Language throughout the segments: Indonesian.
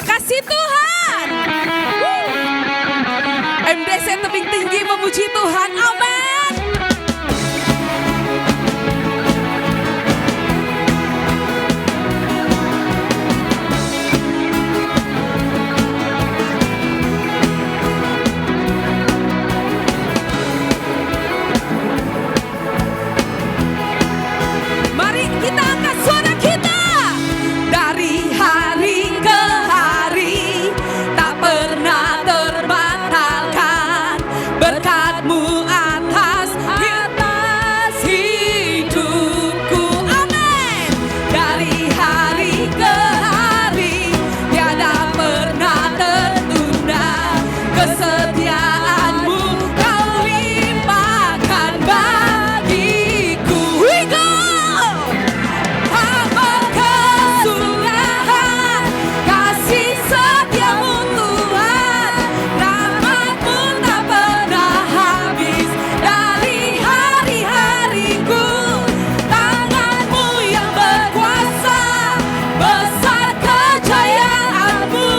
kasih Tuhan. MDC tebing tinggi memuji Tuhan. Amin. Mari kita angkat suara kita. Dari hari ke hari tak pernah terbatalkan berkat-Mu atas hidupku. Amin. Dari hari ke hari tiada pernah tertunda, kesetiaan-Mu Kau limpahkan bagiku. We go. Kasih setiamu Tuhan, rahmat-Mu tak pernah habis. Dari hari-hariku, tangan-Mu yang berkuasa, besar kejayaan-Mu,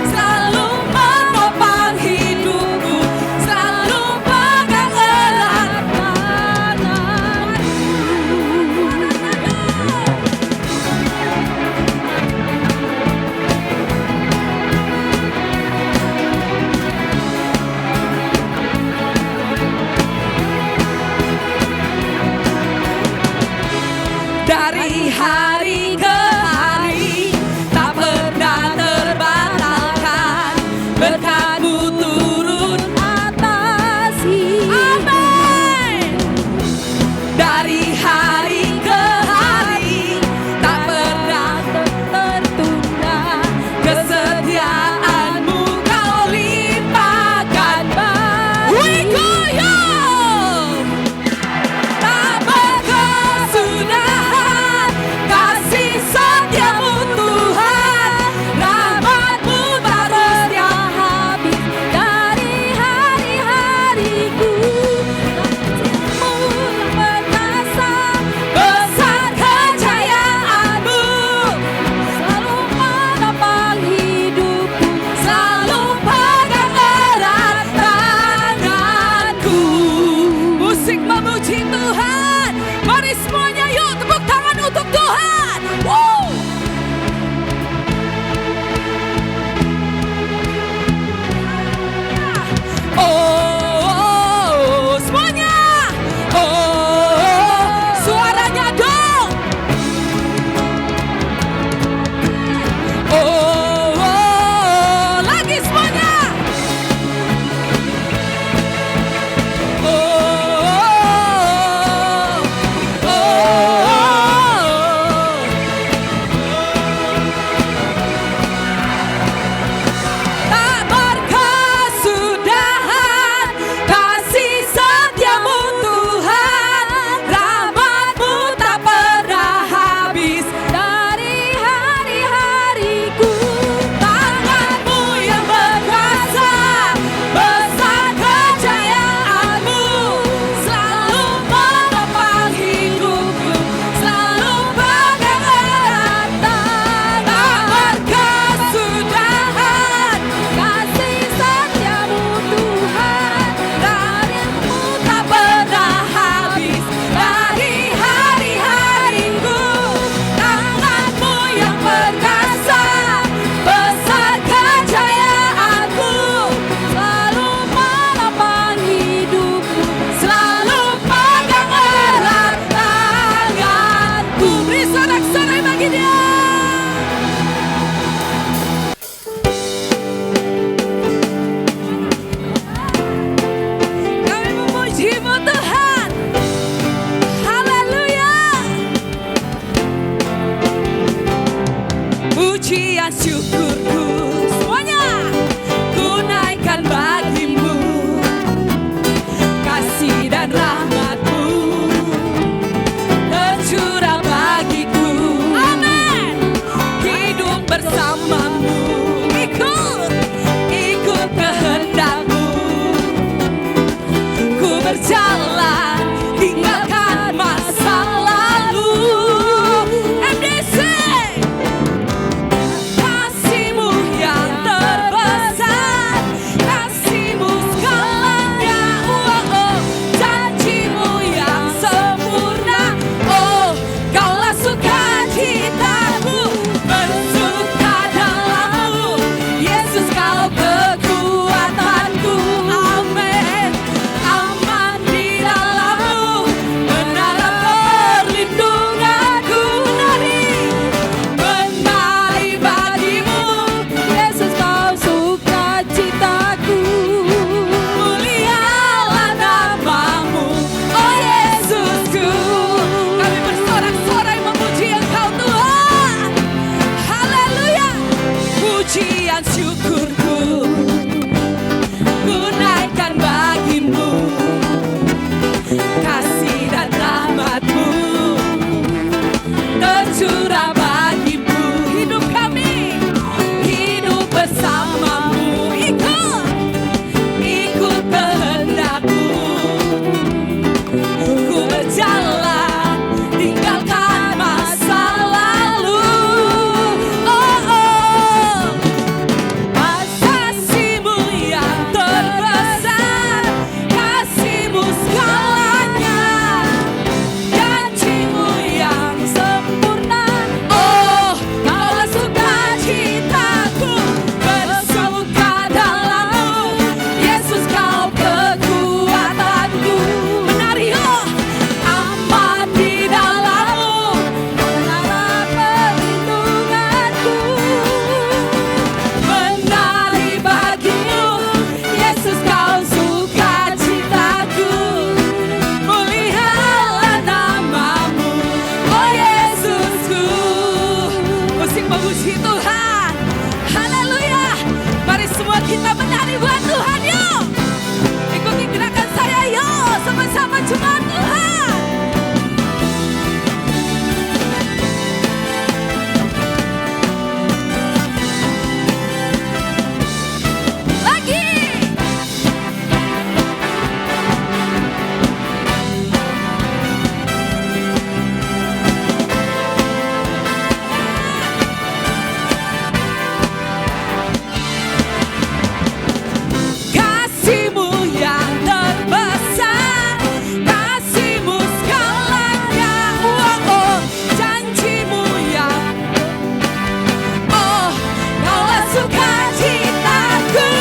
selalu menopang hidupku, selalu pegang erat tangan-Mu. Dari hari ke hari tak pernah terbatalkan berkat-Mu turun atas hidup. Amin. Dari hari ke hari tak pernah tertunda, kesetiaan-Mu Kau limpahkan bagiku. Tak berkesudahan kasih setiamu Tuhan, rahmat-Mu tak pernah habis. Dari hari-hariku, kasih-Mu yang perkasa, besar kejayaan-Mu, selalu menopang hidupku, selalu pegang erat tanganku. Musik memuji Tuhan. Mari semuanya yuk tepuk tangan untuk Tuhan. Woo! Oh, semuanya. Oh, suaranya dong. Oh, lagi semuanya. Tak berkesudahan kasih setiamu Tuhan, rahmat-Mu tak pernah habis. Dari hari-hariku, tangan-Mu yang berkuasa, besar kejayaan-Mu, selalu menopang hidupku, selalu pegang erat tangan. Tak berkesudahan kasih setiamu Tuhan, rahmat-Mu tak pernah habis. Dari hari-hariku, tangan-Mu yang perkasa, besar kejayaan-Mu, selalu menopang hidupku, selalu pegang erat tanganku. Beri sorak-sorai bagi Dia. Kami memuji-Mu Tuhan. Haleluya. Pujian syukurku semuanya ku naikkan bagi-Mu, kasih dan rahmat-Mu tercurah bagiku. Amin. Hidup bersama-Mu, ikut kehendak-Mu, ku berjalan tinggalkan masa lalu. MDC kasih-Mu pujian syukurku ku naikkan bagimu, kasih dan rahmat-Mu tercurah bagimu. Hidup kami, hidup bersama-Mu, ikut kehendak-Mu. Ku berjalan tinggalkan masa lalu. Oh, oh. Kasih-Mu yang terbesar, kasih-Mu segalanya, janji-Mu yang sempurna. Oh, Kaulah sukacitaku, bersuka dalam-Mu, Yesus Kau kekuatanku. Menari oh, aman di dalam-Mu, menara perlindunganku. Menari bagi-Mu, Yesus Kau sukacitaku. Mulialah nama-Mu, oh Yesusku. Musik memuji Tuhan, haleluya. Mari semua kita menari buat Tuhan, yuk. Ikuti gerakan saya, yuk. Sama-sama jemaat Tuhan. Lagi. Kasih-Mu yang terbesar, kasih-Mu segalanya. Oh, oh, janji-Mu yang oh, Kaulah sukacitaku,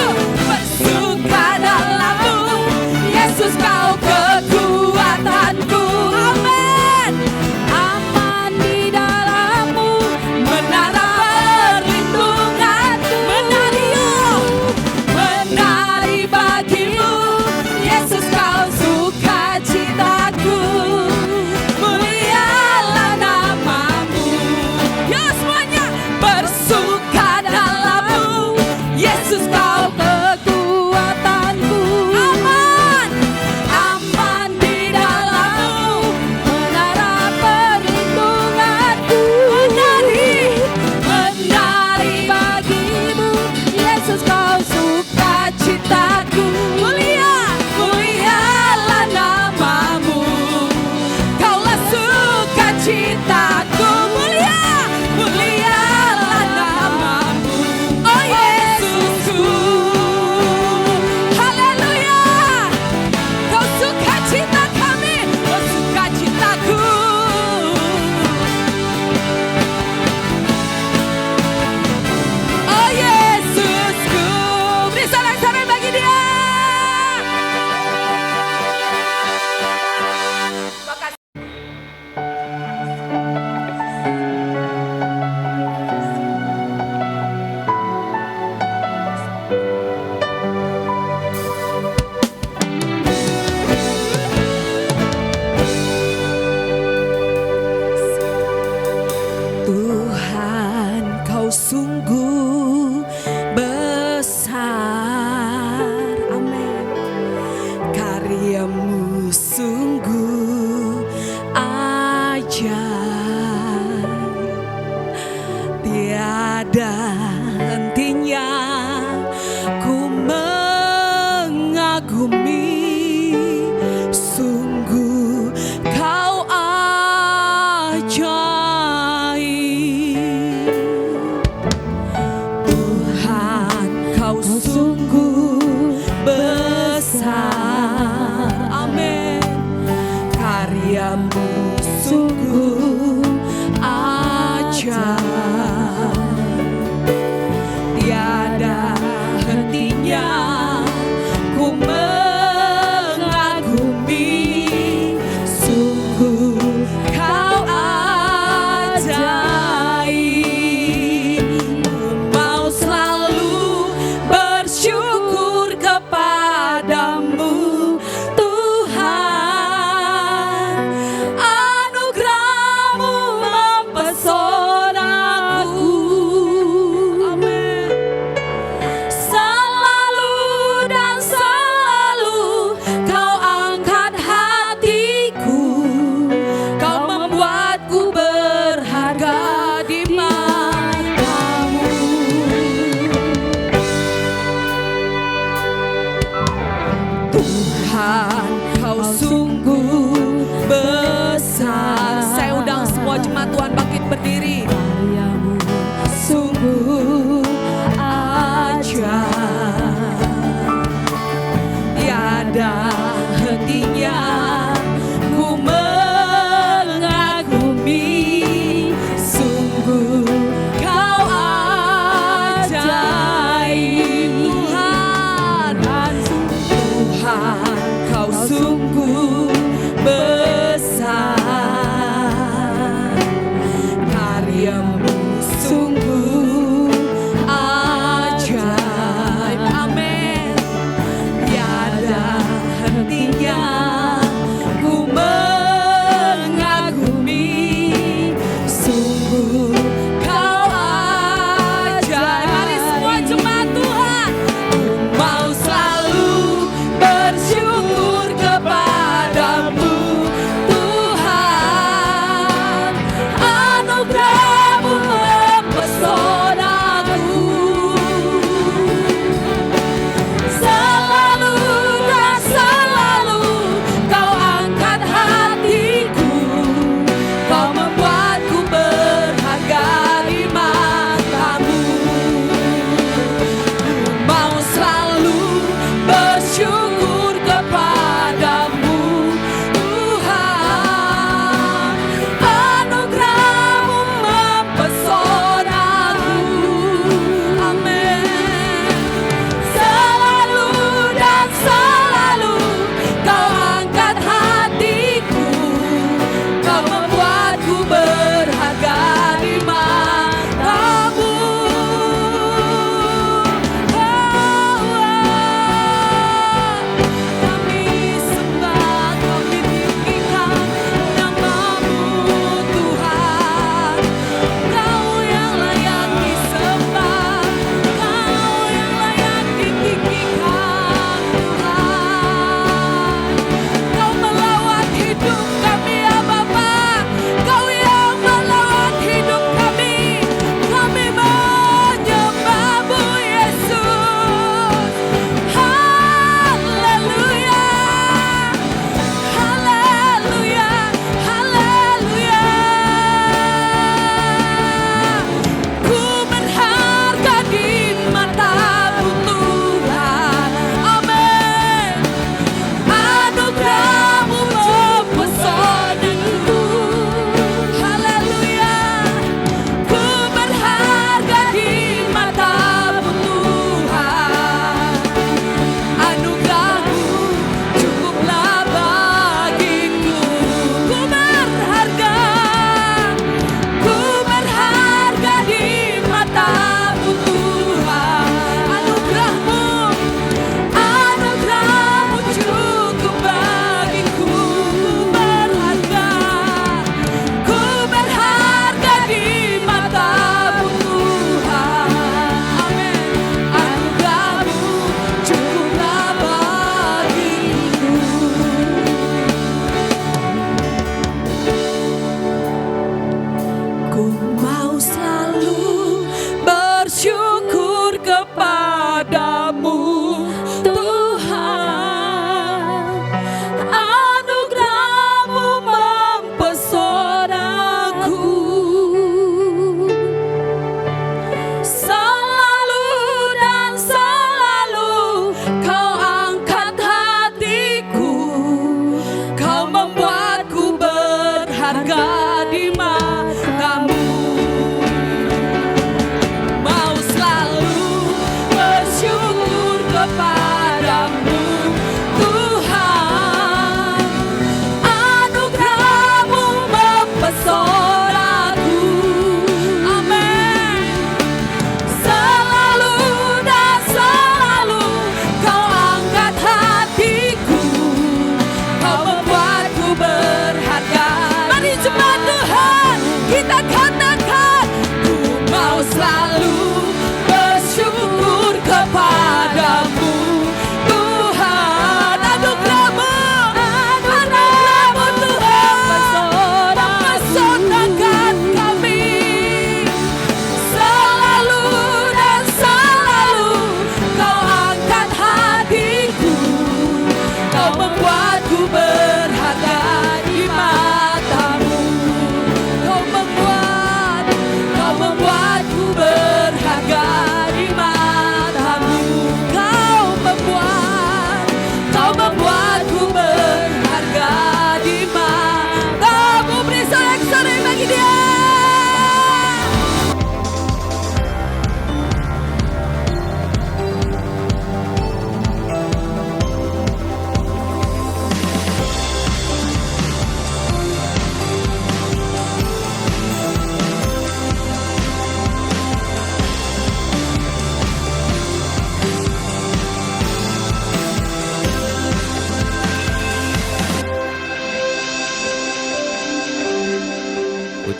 bersuka dalam-Mu, Yesus Kau kekuatanku. Amin. Aman di dalam-Mu, menara perlindunganku. Menari oh, menari bagi-Mu, Yesus Kau sukacitaku. Mulialah nama-Mu. Ya semuanya, bersuka dalam-Mu, Yesus Kau kekuatanku. Aman, aman di dalam-Mu, menara perlindunganku. Menari bagi-Mu, Yesus Kau sukacitaku. Mulialah nama-Mu, Kaulah sukacitaku. Mulialah nama-Mu, oh Yesusku. Haleluya. Kau sukacita kami, Kau sukacitaku. Oh Yesusku. Beri sorak-sorai bagi Dia. Makasih. Tuhan, Kau sungguh besar. Amin. Karya-Mu sungguh ajaib. Tiada hentinya ku mengagumi. Sungguh Kau ajaib. Tuhan, Kau sungguh besar. Amin. Karya-Mu sungguh ajaib.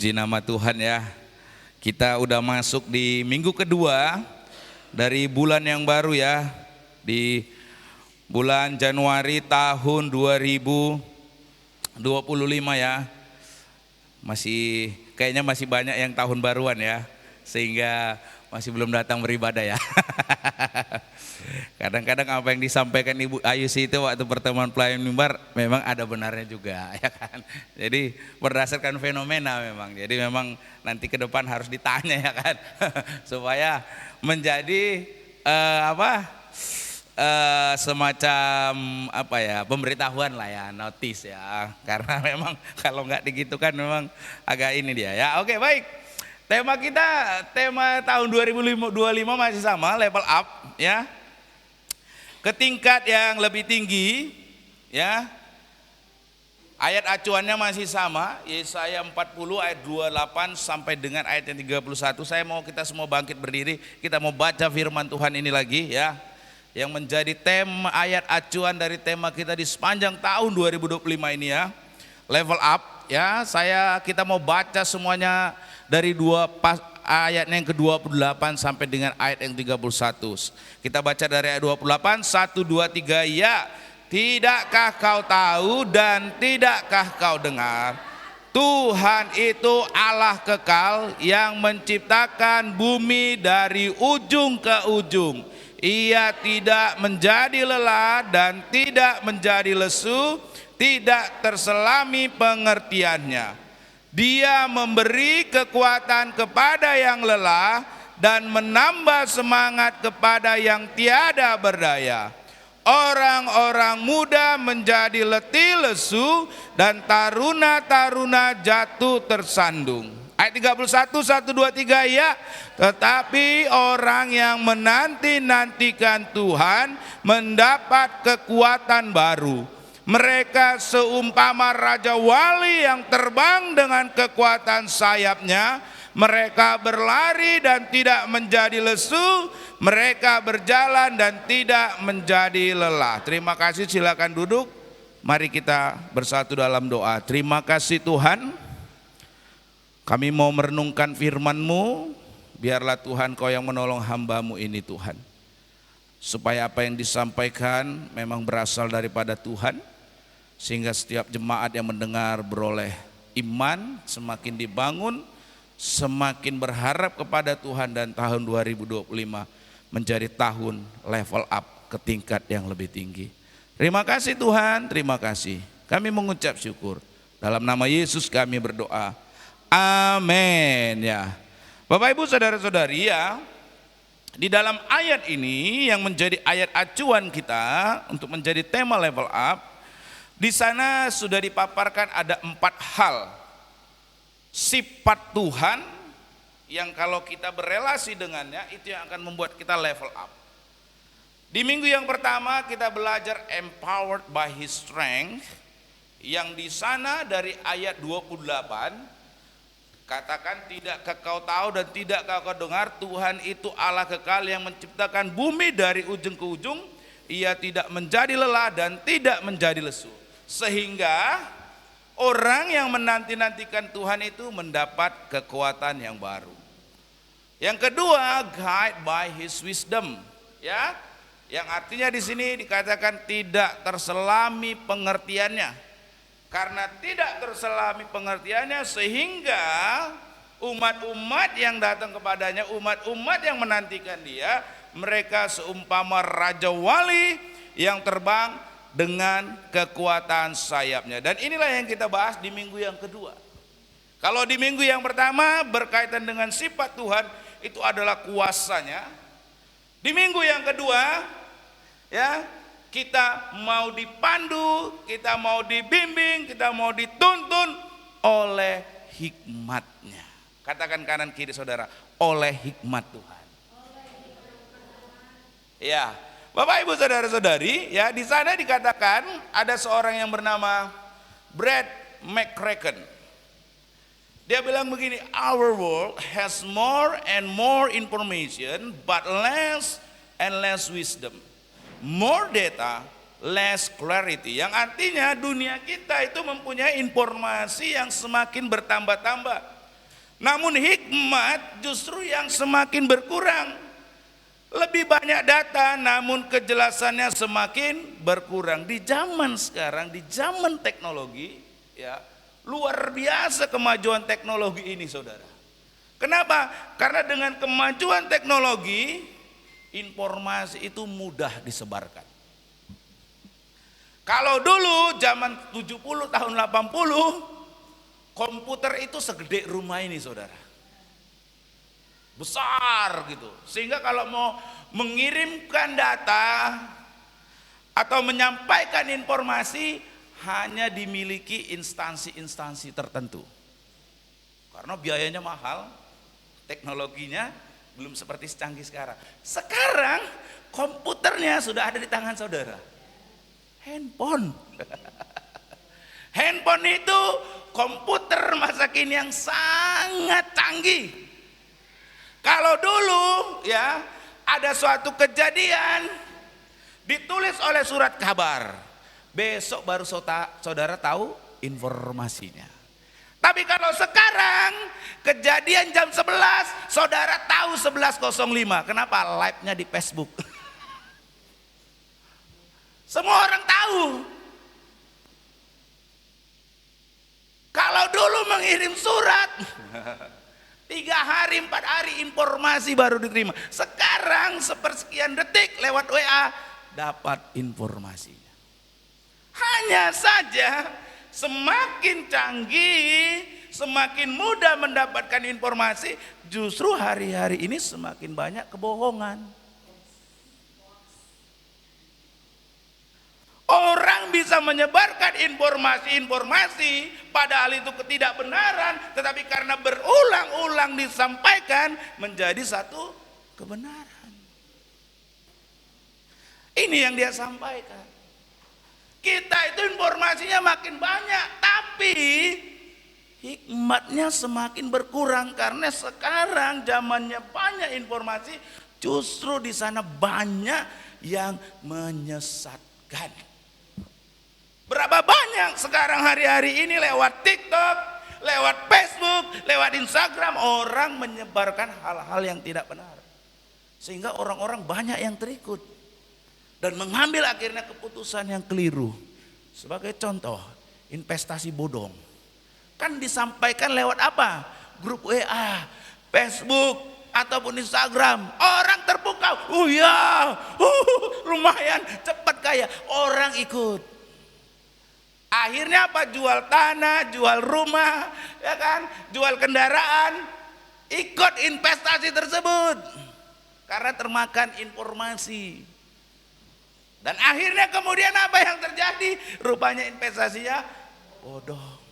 Puji nama Tuhan ya. Kita udah masuk di minggu kedua dari bulan yang baru ya. Di bulan Januari tahun 2025 ya. Kayaknya masih banyak yang tahun baruan ya. Sehingga masih belum datang beribadah ya. Kadang-kadang apa yang disampaikan Ibu Ayu itu waktu pertemuan pelayan mimbar memang ada benarnya juga ya kan. Jadi berdasarkan fenomena memang. Jadi memang nanti ke depan harus ditanya ya kan. Supaya menjadi semacam pemberitahuan lah ya, notice ya. Karena memang kalau nggak digitukan memang agak ini dia ya. Oke, baik. Tema tahun 2025 masih sama, level up ya. Ke tingkat yang lebih tinggi ya. Ayat acuannya masih sama, Yesaya 40 ayat 28 sampai dengan ayat yang 31. Saya mau kita semua bangkit berdiri, kita mau baca firman Tuhan ini lagi ya. Yang menjadi tema ayat acuan dari tema kita di sepanjang tahun 2025 ini ya. Level up ya. Kita mau baca semuanya dari ayat yang ke-28 sampai dengan ayat yang 31. Kita baca dari ayat 28, 1, 2, 3, ya. Tidakkah kau tahu dan tidakkah kau dengar? Tuhan itu Allah kekal yang menciptakan bumi dari ujung ke ujung. Ia tidak menjadi lelah dan tidak menjadi lesu, tidak terselami pengertiannya. Dia memberi kekuatan kepada yang lelah dan menambah semangat kepada yang tiada berdaya. Orang-orang muda menjadi letih lesu dan taruna-taruna jatuh tersandung. Ayat 31, 1, 2, 3 ya. Tetapi orang yang menanti-nantikan Tuhan mendapat kekuatan baru. Mereka seumpama raja wali yang terbang dengan kekuatan sayapnya. Mereka berlari dan tidak menjadi lesu. Mereka berjalan dan tidak menjadi lelah. Terima kasih, silakan duduk. Mari kita bersatu dalam doa. Terima kasih Tuhan. Kami mau merenungkan firman-Mu. Biarlah Tuhan Kau yang menolong hamba-Mu ini Tuhan. Supaya apa yang disampaikan memang berasal daripada Tuhan. Sehingga setiap jemaat yang mendengar beroleh iman, semakin dibangun, semakin berharap kepada Tuhan, dan tahun 2025 menjadi tahun level up ke tingkat yang lebih tinggi. Terima kasih Tuhan, terima kasih. Kami mengucap syukur. Dalam nama Yesus kami berdoa. Amin ya. Bapak Ibu saudara-saudari ya, di dalam ayat ini yang menjadi ayat acuan kita untuk menjadi tema level up, di sana sudah dipaparkan ada 4 hal sifat Tuhan yang kalau kita berelasi dengannya itu yang akan membuat kita level up. Di minggu yang pertama kita belajar empowered by His strength, yang di sana dari ayat 28 katakan tidakkah kau tahu dan tidakkah kau dengar, Tuhan itu Allah kekal yang menciptakan bumi dari ujung ke ujung. Ia tidak menjadi lelah dan tidak menjadi lesu. Sehingga orang yang menanti-nantikan Tuhan itu mendapat kekuatan yang baru. Yang kedua, guide by His wisdom, ya, yang artinya di sini dikatakan tidak terselami pengertiannya. Karena tidak terselami pengertiannya sehingga umat-umat yang datang kepadanya, umat-umat yang menantikan Dia, mereka seumpama raja wali yang terbang dengan kekuatan sayapnya. Dan inilah yang kita bahas di minggu yang kedua. Kalau di minggu yang pertama berkaitan dengan sifat Tuhan, itu adalah kuasanya. Di minggu yang kedua ya, kita mau dipandu, kita mau dibimbing, kita mau dituntun oleh hikmatnya. Katakan kanan kiri saudara, oleh hikmat Tuhan. Ya, Bapak Ibu saudara-saudari, ya, di sana dikatakan ada seorang yang bernama Brad McCracken. Dia bilang begini, our world has more and more information but less and less wisdom. More data, less clarity. Yang artinya dunia kita itu mempunyai informasi yang semakin bertambah-tambah. Namun hikmat justru yang semakin berkurang. Lebih banyak data namun kejelasannya semakin berkurang. Di zaman sekarang, di zaman teknologi, ya, luar biasa kemajuan teknologi ini, saudara. Kenapa? Karena dengan kemajuan teknologi, informasi itu mudah disebarkan. Kalau dulu zaman 70 tahun 80, komputer itu segede rumah ini, saudara. Besar gitu. Sehingga kalau mau mengirimkan data atau menyampaikan informasi hanya dimiliki instansi-instansi tertentu. Karena biayanya mahal, teknologinya belum seperti secanggih sekarang. Sekarang komputernya sudah ada di tangan saudara. Handphone. Handphone itu komputer masa kini yang sangat canggih. Kalau dulu ya ada suatu kejadian ditulis oleh surat kabar, besok baru saudara tahu informasinya. Tapi kalau sekarang kejadian jam 11, saudara tahu 11.05. Kenapa? Live-nya di Facebook. Semua orang tahu. Kalau dulu mengirim surat 3 hari, 4 hari informasi baru diterima. Sekarang sepersekian detik lewat WA dapat informasinya. Hanya saja semakin canggih, semakin mudah mendapatkan informasi, justru hari-hari ini semakin banyak kebohongan. Orang bisa menyebarkan informasi-informasi padahal itu ketidakbenaran, tetapi karena berulang-ulang disampaikan menjadi satu kebenaran. Ini yang dia sampaikan. Kita itu informasinya makin banyak, tapi hikmatnya semakin berkurang karena sekarang zamannya banyak informasi, justru di sana banyak yang menyesatkan. Berapa banyak sekarang hari-hari ini lewat TikTok, lewat Facebook, lewat Instagram orang menyebarkan hal-hal yang tidak benar. Sehingga orang-orang banyak yang terikut dan mengambil akhirnya keputusan yang keliru. Sebagai contoh, investasi bodong. Kan disampaikan lewat apa? Grup WA, Facebook, ataupun Instagram. Orang terpukau. Oh ya, lumayan cepat kaya. Orang ikut. Akhirnya apa? Jual tanah, jual rumah, ya kan? Jual kendaraan, ikut investasi tersebut. Karena termakan informasi. Dan akhirnya kemudian apa yang terjadi? Rupanya investasinya bodoh.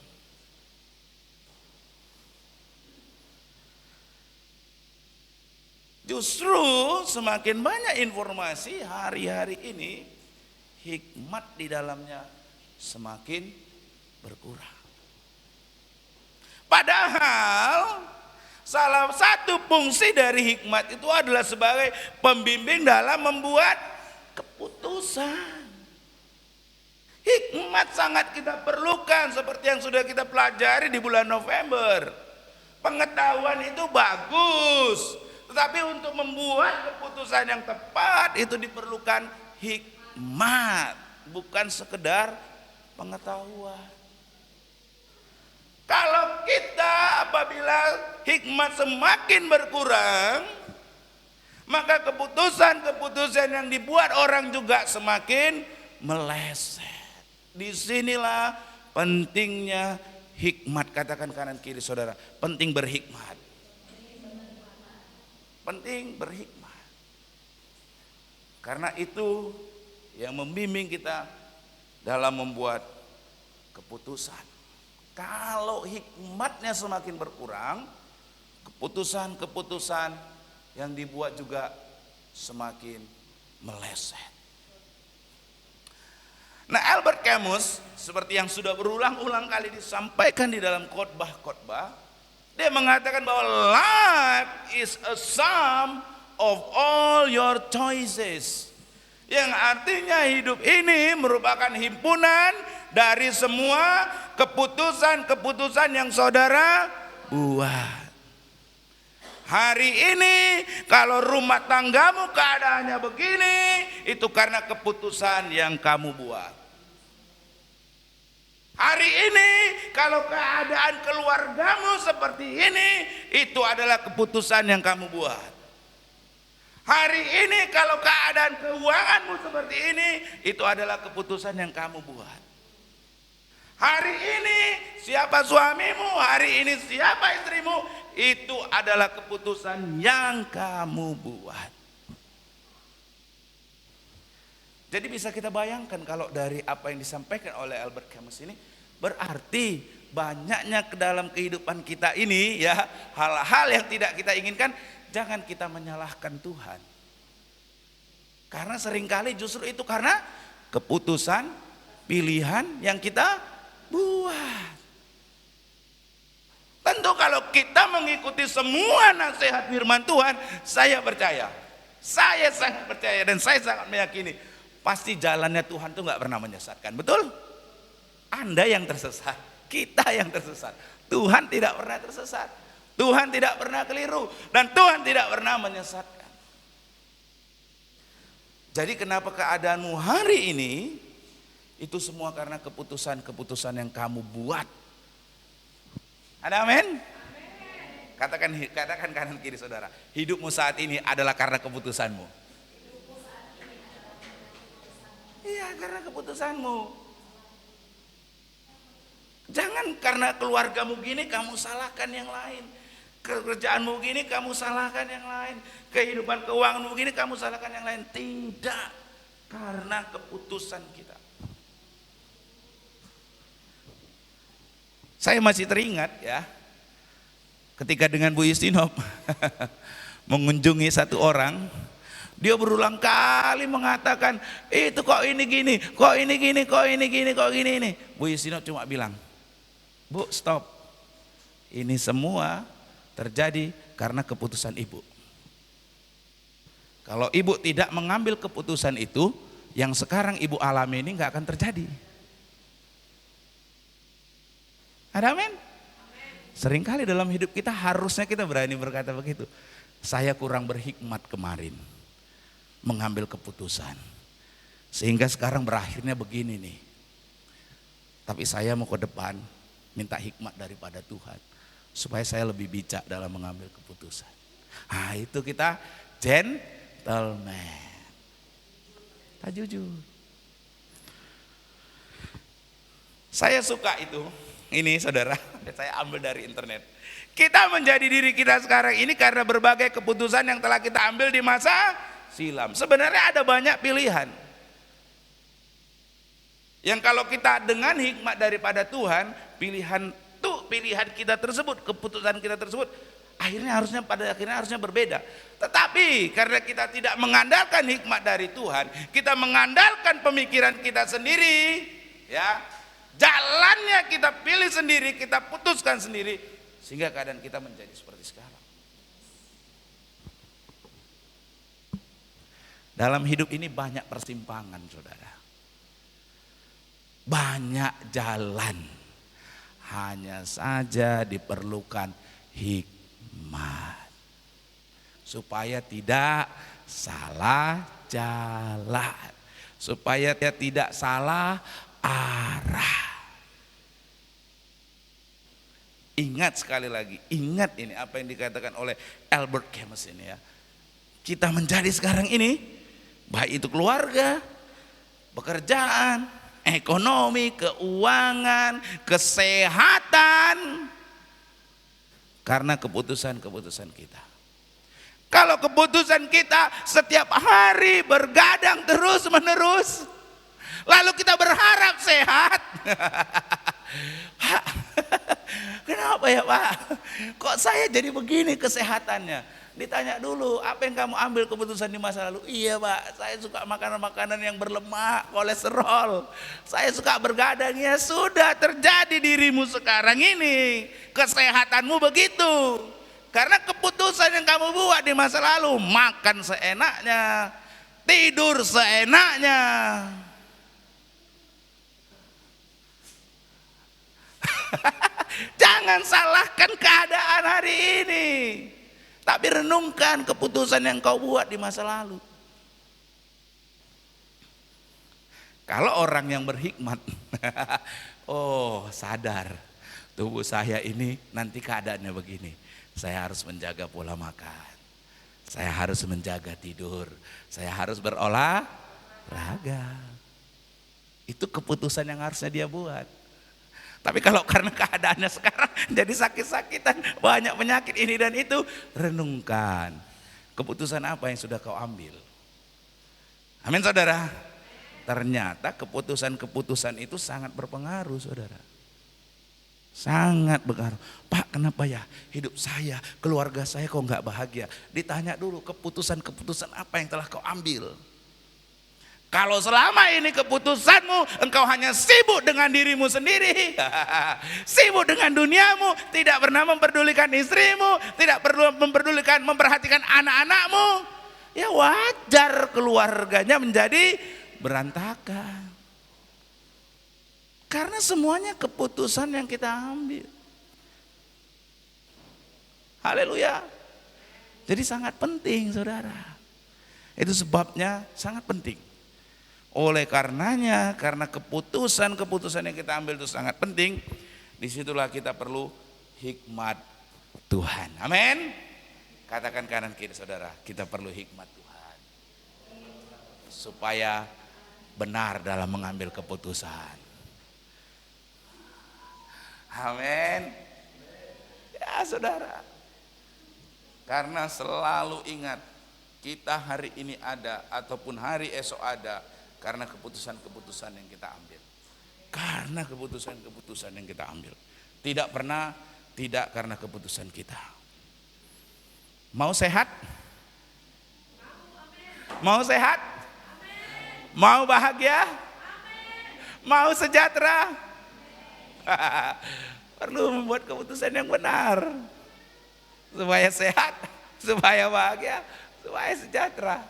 Justru semakin banyak informasi hari-hari ini, hikmat di dalamnya semakin berkurang. Padahal salah satu fungsi dari hikmat itu adalah sebagai pembimbing dalam membuat keputusan. Hikmat sangat kita perlukan seperti yang sudah kita pelajari di bulan November. Pengetahuan itu bagus, tetapi untuk membuat keputusan yang tepat itu diperlukan hikmat, bukan sekedar pengetahuan. Kalau kita apabila hikmat semakin berkurang, maka keputusan-keputusan yang dibuat orang juga semakin meleset. Disinilah pentingnya hikmat. Katakan kanan kiri saudara, penting berhikmat. Penting berhikmat. Karena itu yang membimbing kita dalam membuat keputusan. Kalau hikmatnya semakin berkurang, keputusan-keputusan yang dibuat juga semakin meleset. Nah, Albert Camus seperti yang sudah berulang-ulang kali disampaikan di dalam khotbah-khotbah, dia mengatakan bahwa life is a sum of all your choices. Yang artinya hidup ini merupakan himpunan dari semua keputusan-keputusan yang saudara buat. Hari ini kalau rumah tanggamu keadaannya begini, itu karena keputusan yang kamu buat. Hari ini kalau keadaan keluargamu seperti ini, itu adalah keputusan yang kamu buat. Hari ini kalau keadaan keuanganmu seperti ini, itu adalah keputusan yang kamu buat. Hari ini siapa suamimu, hari ini siapa istrimu, itu adalah keputusan yang kamu buat. Jadi bisa kita bayangkan kalau dari apa yang disampaikan oleh Albert Camus ini, berarti banyaknya ke dalam kehidupan kita ini ya, hal-hal yang tidak kita inginkan, jangan kita menyalahkan Tuhan. Karena seringkali justru itu karena keputusan, pilihan yang kita buat. Tentu kalau kita mengikuti semua nasihat firman Tuhan, saya percaya, saya sangat percaya dan saya sangat meyakini, pasti jalannya Tuhan itu nggak pernah menyesatkan. Betul? Anda yang tersesat, kita yang tersesat. Tuhan tidak pernah tersesat. Tuhan tidak pernah keliru dan Tuhan tidak pernah menyesatkan. Jadi kenapa keadaanmu hari ini itu semua karena keputusan-keputusan yang kamu buat. Ada amin? Katakan kanan kiri saudara, hidupmu saat ini adalah karena keputusanmu. Iya, karena keputusanmu. Jangan karena keluargamu gini kamu salahkan yang lain. Kerjaanmu gini kamu salahkan yang lain. Kehidupan keuanganmu gini kamu salahkan yang lain. Tidak, karena keputusan kita. Saya masih teringat ya, ketika dengan Bu Yustinop mengunjungi satu orang, dia berulang kali mengatakan, itu kok ini gini, kok ini gini, kok ini gini, kok gini ini. Bu Yustinop cuma bilang, Bu stop, ini semua terjadi karena keputusan ibu. Kalau ibu tidak mengambil keputusan itu, yang sekarang ibu alami ini nggak akan terjadi. Ada amin? Seringkali dalam hidup kita harusnya kita berani berkata begitu. Saya kurang berhikmat kemarin mengambil keputusan, sehingga sekarang berakhirnya begini nih. Tapi saya mau ke depan minta hikmat daripada Tuhan, supaya saya lebih bijak dalam mengambil keputusan. Nah itu kita gentleman, kita jujur. Saya suka itu. Ini saudara, saya ambil dari internet. Kita menjadi diri kita sekarang ini karena berbagai keputusan yang telah kita ambil di masa silam. Sebenarnya ada banyak pilihan yang kalau kita dengan hikmat daripada Tuhan, pilihan kita tersebut, keputusan kita tersebut pada akhirnya harusnya berbeda. Tetapi karena kita tidak mengandalkan hikmat dari Tuhan, kita mengandalkan pemikiran kita sendiri, ya, jalannya kita pilih sendiri, kita putuskan sendiri, sehingga keadaan kita menjadi seperti sekarang. Dalam hidup ini banyak persimpangan saudara, banyak jalan, hanya saja diperlukan hikmat supaya tidak salah jalan, supaya tidak salah arah. Ingat sekali lagi, ingat ini apa yang dikatakan oleh Albert Camus ini ya. Kita menjadi sekarang ini, baik itu keluarga, pekerjaan, ekonomi, keuangan, kesehatan, karena keputusan-keputusan kita. Kalau keputusan kita setiap hari bergadang terus menerus, lalu kita berharap sehat. Pak, kenapa ya Pak? Kok saya jadi begini kesehatannya? Ditanya dulu, apa yang kamu ambil keputusan di masa lalu? Iya Pak, saya suka makanan-makanan yang berlemak, kolesterol. Saya suka bergadang. Ya sudah, terjadi dirimu sekarang ini. Kesehatanmu begitu. Karena keputusan yang kamu buat di masa lalu, makan seenaknya, tidur seenaknya. Jangan salahkan keadaan hari ini. Tapi renungkan keputusan yang kau buat di masa lalu. Kalau orang yang berhikmat, oh sadar, tubuh saya ini nanti keadaannya begini. Saya harus menjaga pola makan. Saya harus menjaga tidur. Saya harus berolahraga. Itu keputusan yang harusnya dia buat. Tapi kalau karena keadaannya sekarang jadi sakit-sakitan, banyak penyakit ini dan itu, renungkan keputusan apa yang sudah kau ambil. Amin saudara. Ternyata keputusan-keputusan itu sangat berpengaruh saudara. Sangat berpengaruh. Pak, kenapa ya hidup saya, keluarga saya kok nggak bahagia? Ditanya dulu keputusan-keputusan apa yang telah kau ambil. Kalau selama ini keputusanmu engkau hanya sibuk dengan dirimu sendiri, sibuk dengan duniamu, tidak pernah memperdulikan istrimu, tidak perlu memperhatikan anak-anakmu, ya wajar keluarganya menjadi berantakan. Karena semuanya keputusan yang kita ambil. Haleluya. Jadi sangat penting saudara. Itu sebabnya sangat penting. Oleh karenanya, karena keputusan-keputusan yang kita ambil itu sangat penting, disitulah kita perlu hikmat Tuhan. Amin. Katakan kanan kiri saudara, kita perlu hikmat Tuhan. Supaya benar dalam mengambil keputusan. Amin. Ya saudara. Karena selalu ingat, kita hari ini ada ataupun hari esok ada, karena keputusan-keputusan yang kita ambil. Karena keputusan-keputusan yang kita ambil. Tidak pernah tidak karena keputusan kita. Mau sehat? Mau sehat? Mau bahagia? Mau sejahtera? Perlu membuat keputusan yang benar. Supaya sehat, supaya bahagia, supaya sejahtera.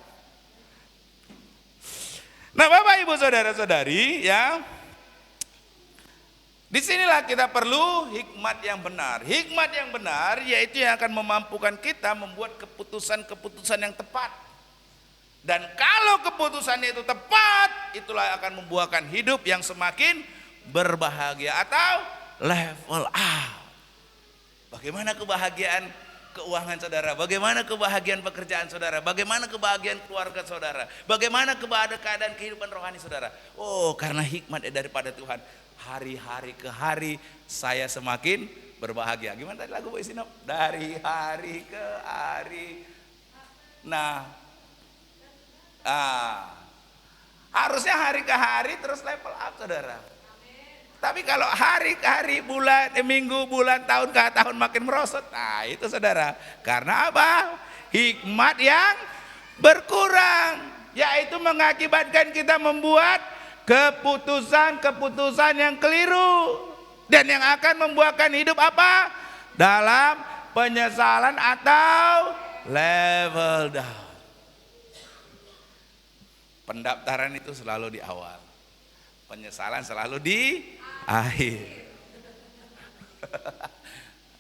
Nah Bapak Ibu Saudara-saudari ya, disinilah kita perlu hikmat yang benar. Hikmat yang benar yaitu yang akan memampukan kita membuat keputusan-keputusan yang tepat. Dan kalau keputusannya itu tepat, itulah akan membuahkan hidup yang semakin berbahagia atau level up. Bagaimana kebahagiaan keuangan saudara, bagaimana kebahagiaan pekerjaan saudara, bagaimana kebahagiaan keluarga saudara, bagaimana keadaan kehidupan rohani saudara. Oh, karena hikmat daripada Tuhan, hari-hari ke hari saya semakin berbahagia. Gimana tadi lagu Bu Isinop? Dari hari ke hari. Nah, harusnya hari ke hari terus level up saudara. Tapi kalau hari ke hari, bulan, minggu, bulan, tahun ke tahun makin merosot, nah itu saudara. Karena apa? Hikmat yang berkurang, yaitu mengakibatkan kita membuat keputusan-keputusan yang keliru. Dan yang akan membuahkan hidup apa? Dalam penyesalan atau level down. Pendaftaran itu selalu di awal. Penyesalan selalu di akhir.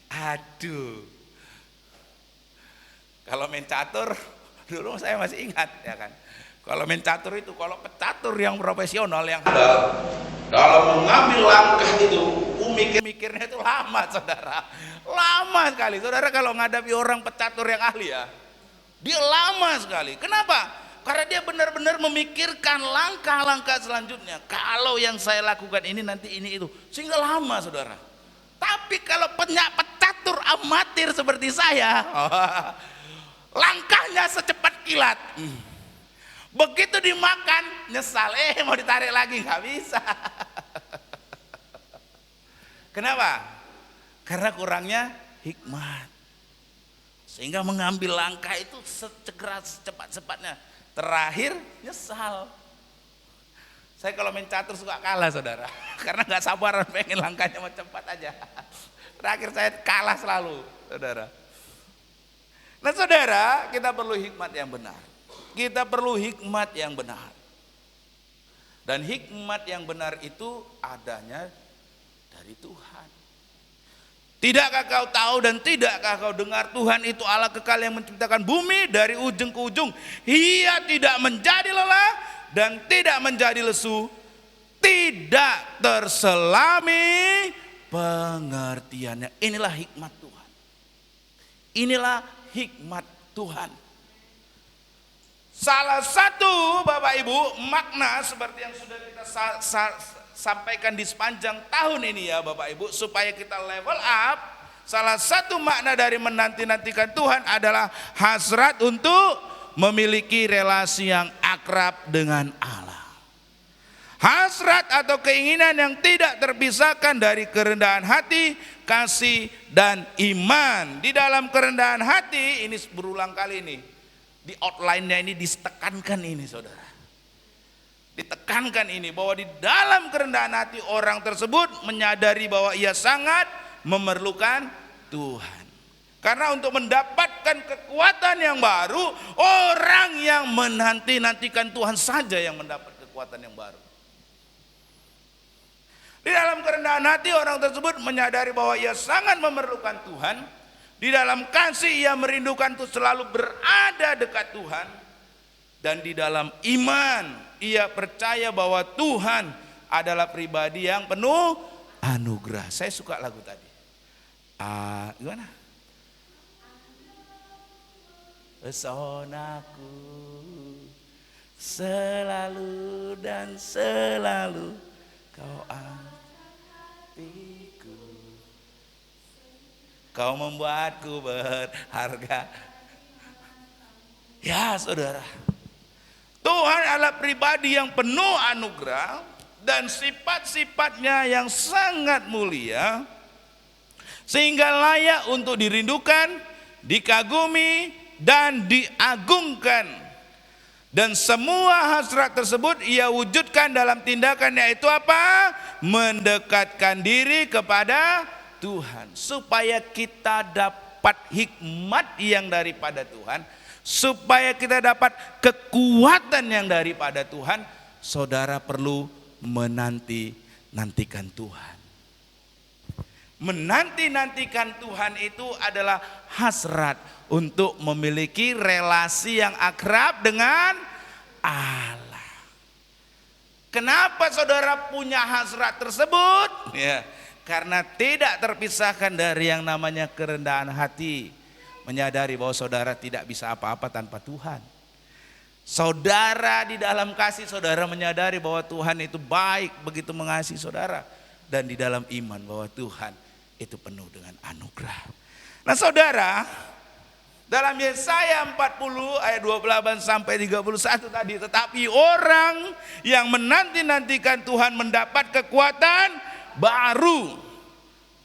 Aduh. Kalau main catur, dulu saya masih ingat ya kan. Kalau main catur itu, kalau pecatur yang profesional yang dalam mengambil langkah itu, mikirnya itu lama saudara. Lama sekali. Saudara kalau menghadapi orang pecatur yang ahli ya, dia lama sekali. Kenapa? Karena dia benar-benar memikirkan langkah-langkah selanjutnya. Kalau yang saya lakukan ini nanti ini itu, sehingga lama saudara. Tapi kalau pecatur amatir seperti saya, langkahnya secepat kilat. Begitu dimakan nyesal, mau ditarik lagi nggak bisa. Kenapa? Karena kurangnya hikmat. Sehingga mengambil langkah itu secepat-cepatnya. Terakhir nyesal. Saya kalau main catur suka kalah saudara, karena nggak sabaran pengen langkahnya mau cepat aja. Terakhir saya kalah selalu saudara. Nah saudara, kita perlu hikmat yang benar. Kita perlu hikmat yang benar. Dan hikmat yang benar itu adanya dari Tuhan. Tidakkah kau tahu dan tidakkah kau dengar, Tuhan itu Allah kekal yang menciptakan bumi dari ujung ke ujung. Ia tidak menjadi lelah dan tidak menjadi lesu, tidak terselami pengertiannya. Inilah hikmat Tuhan. Inilah hikmat Tuhan. Salah satu Bapak Ibu makna seperti yang sudah kita sampaikan di sepanjang tahun ini ya Bapak Ibu, supaya kita level up. Salah satu makna dari menanti-nantikan Tuhan adalah hasrat untuk memiliki relasi yang akrab dengan Allah. Hasrat atau keinginan yang tidak terpisahkan dari kerendahan hati, kasih, dan iman. Di dalam kerendahan hati, ini berulang kali ini, di outline-nya ini ditekankan ini saudara. Ditekankan ini bahwa di dalam kerendahan hati orang tersebut menyadari bahwa ia sangat memerlukan Tuhan. Karena untuk mendapatkan kekuatan yang baru, orang yang menanti-nantikan Tuhan saja yang mendapat kekuatan yang baru. Di dalam kerendahan hati orang tersebut menyadari bahwa ia sangat memerlukan Tuhan. Di dalam kasih ia merindukan untuk selalu berada dekat Tuhan. Dan di dalam iman ia percaya bahwa Tuhan adalah pribadi yang penuh anugerah. Saya suka lagu tadi. Gimana? Pesonaku selalu dan selalu kau artiku, kau membuatku berharga. Ya saudara, Tuhan adalah pribadi yang penuh anugerah dan sifat-sifatnya yang sangat mulia, sehingga layak untuk dirindukan, dikagumi, dan diagungkan. Dan semua hasrat tersebut ia wujudkan dalam tindakan, yaitu apa? Mendekatkan diri kepada Tuhan. Supaya kita dapat hikmat yang daripada Tuhan, supaya kita dapat kekuatan yang daripada Tuhan, saudara perlu menanti-nantikan Tuhan. Menanti-nantikan Tuhan itu adalah hasrat untuk memiliki relasi yang akrab dengan Allah. Kenapa saudara punya hasrat tersebut? Ya, karena tidak terpisahkan dari yang namanya kerendahan hati. Menyadari bahwa saudara tidak bisa apa-apa tanpa Tuhan. Saudara di dalam kasih, saudara menyadari bahwa Tuhan itu baik, begitu mengasihi saudara. Dan di dalam iman bahwa Tuhan itu penuh dengan anugerah. Nah saudara, dalam Yesaya 40 ayat 28 sampai 31 tadi, tetapi orang yang menanti-nantikan Tuhan mendapat kekuatan baru.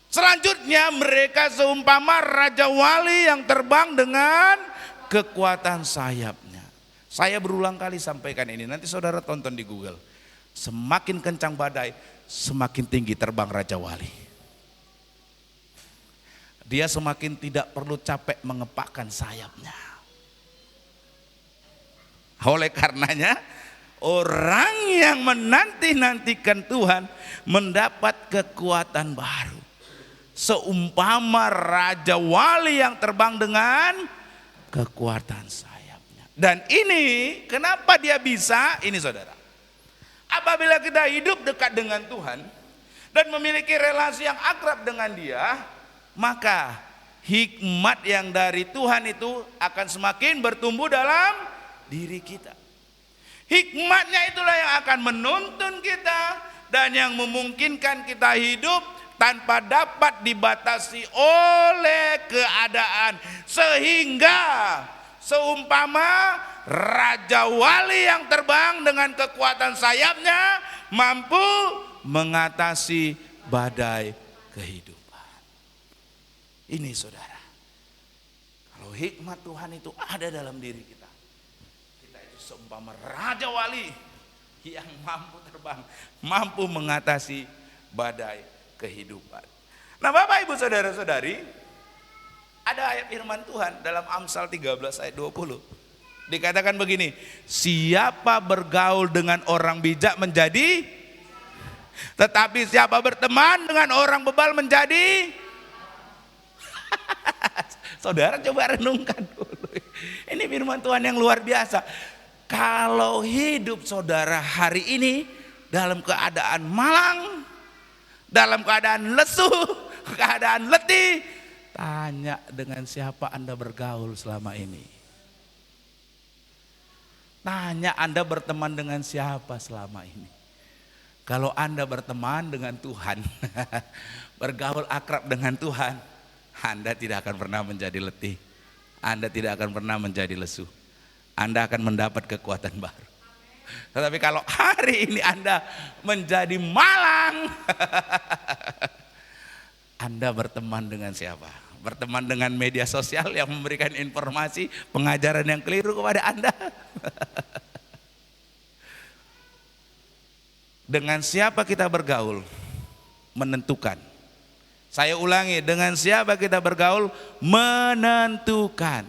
Selanjutnya mereka seumpama raja wali yang terbang dengan kekuatan sayapnya. Saya berulang kali sampaikan ini, nanti saudara tonton di Google. Semakin kencang badai, semakin tinggi terbang raja wali. Dia semakin tidak perlu capek mengepakkan sayapnya. Oleh karenanya, orang yang menanti-nantikan Tuhan mendapat kekuatan baru. Seumpama raja wali yang terbang dengan kekuatan sayapnya. Dan ini kenapa dia bisa? Ini saudara, apabila kita hidup dekat dengan Tuhan dan memiliki relasi yang akrab dengan Dia, maka hikmat yang dari Tuhan itu akan semakin bertumbuh dalam diri kita. Hikmatnya itulah yang akan menuntun kita dan yang memungkinkan kita hidup tanpa dapat dibatasi oleh keadaan, sehingga seumpama raja wali yang terbang dengan kekuatan sayapnya mampu mengatasi badai kehidupan. Ini saudara, kalau hikmat Tuhan itu ada dalam diri kita, kita itu seumpama raja wali yang mampu terbang, mampu mengatasi badai kehidupan. Nah Bapak Ibu saudara-saudari, ada ayat firman Tuhan dalam Amsal 13 ayat 20. Dikatakan begini, siapa bergaul dengan orang bijak menjadi, tetapi siapa berteman dengan orang bebal menjadi. Saudara coba renungkan dulu. Ini firman Tuhan yang luar biasa. Kalau hidup saudara hari ini dalam keadaan malang, dalam keadaan lesu, keadaan letih, tanya dengan siapa Anda bergaul selama ini. Tanya Anda berteman dengan siapa selama ini. Kalau Anda berteman dengan Tuhan, bergaul akrab dengan Tuhan, Anda tidak akan pernah menjadi letih. Anda tidak akan pernah menjadi lesu. Anda akan mendapat kekuatan baru. Tetapi kalau hari ini Anda menjadi malang, Anda berteman dengan siapa? Berteman dengan media sosial yang memberikan informasi, pengajaran yang keliru kepada Anda. Dengan siapa kita bergaul menentukan. Saya ulangi, dengan siapa kita bergaul menentukan.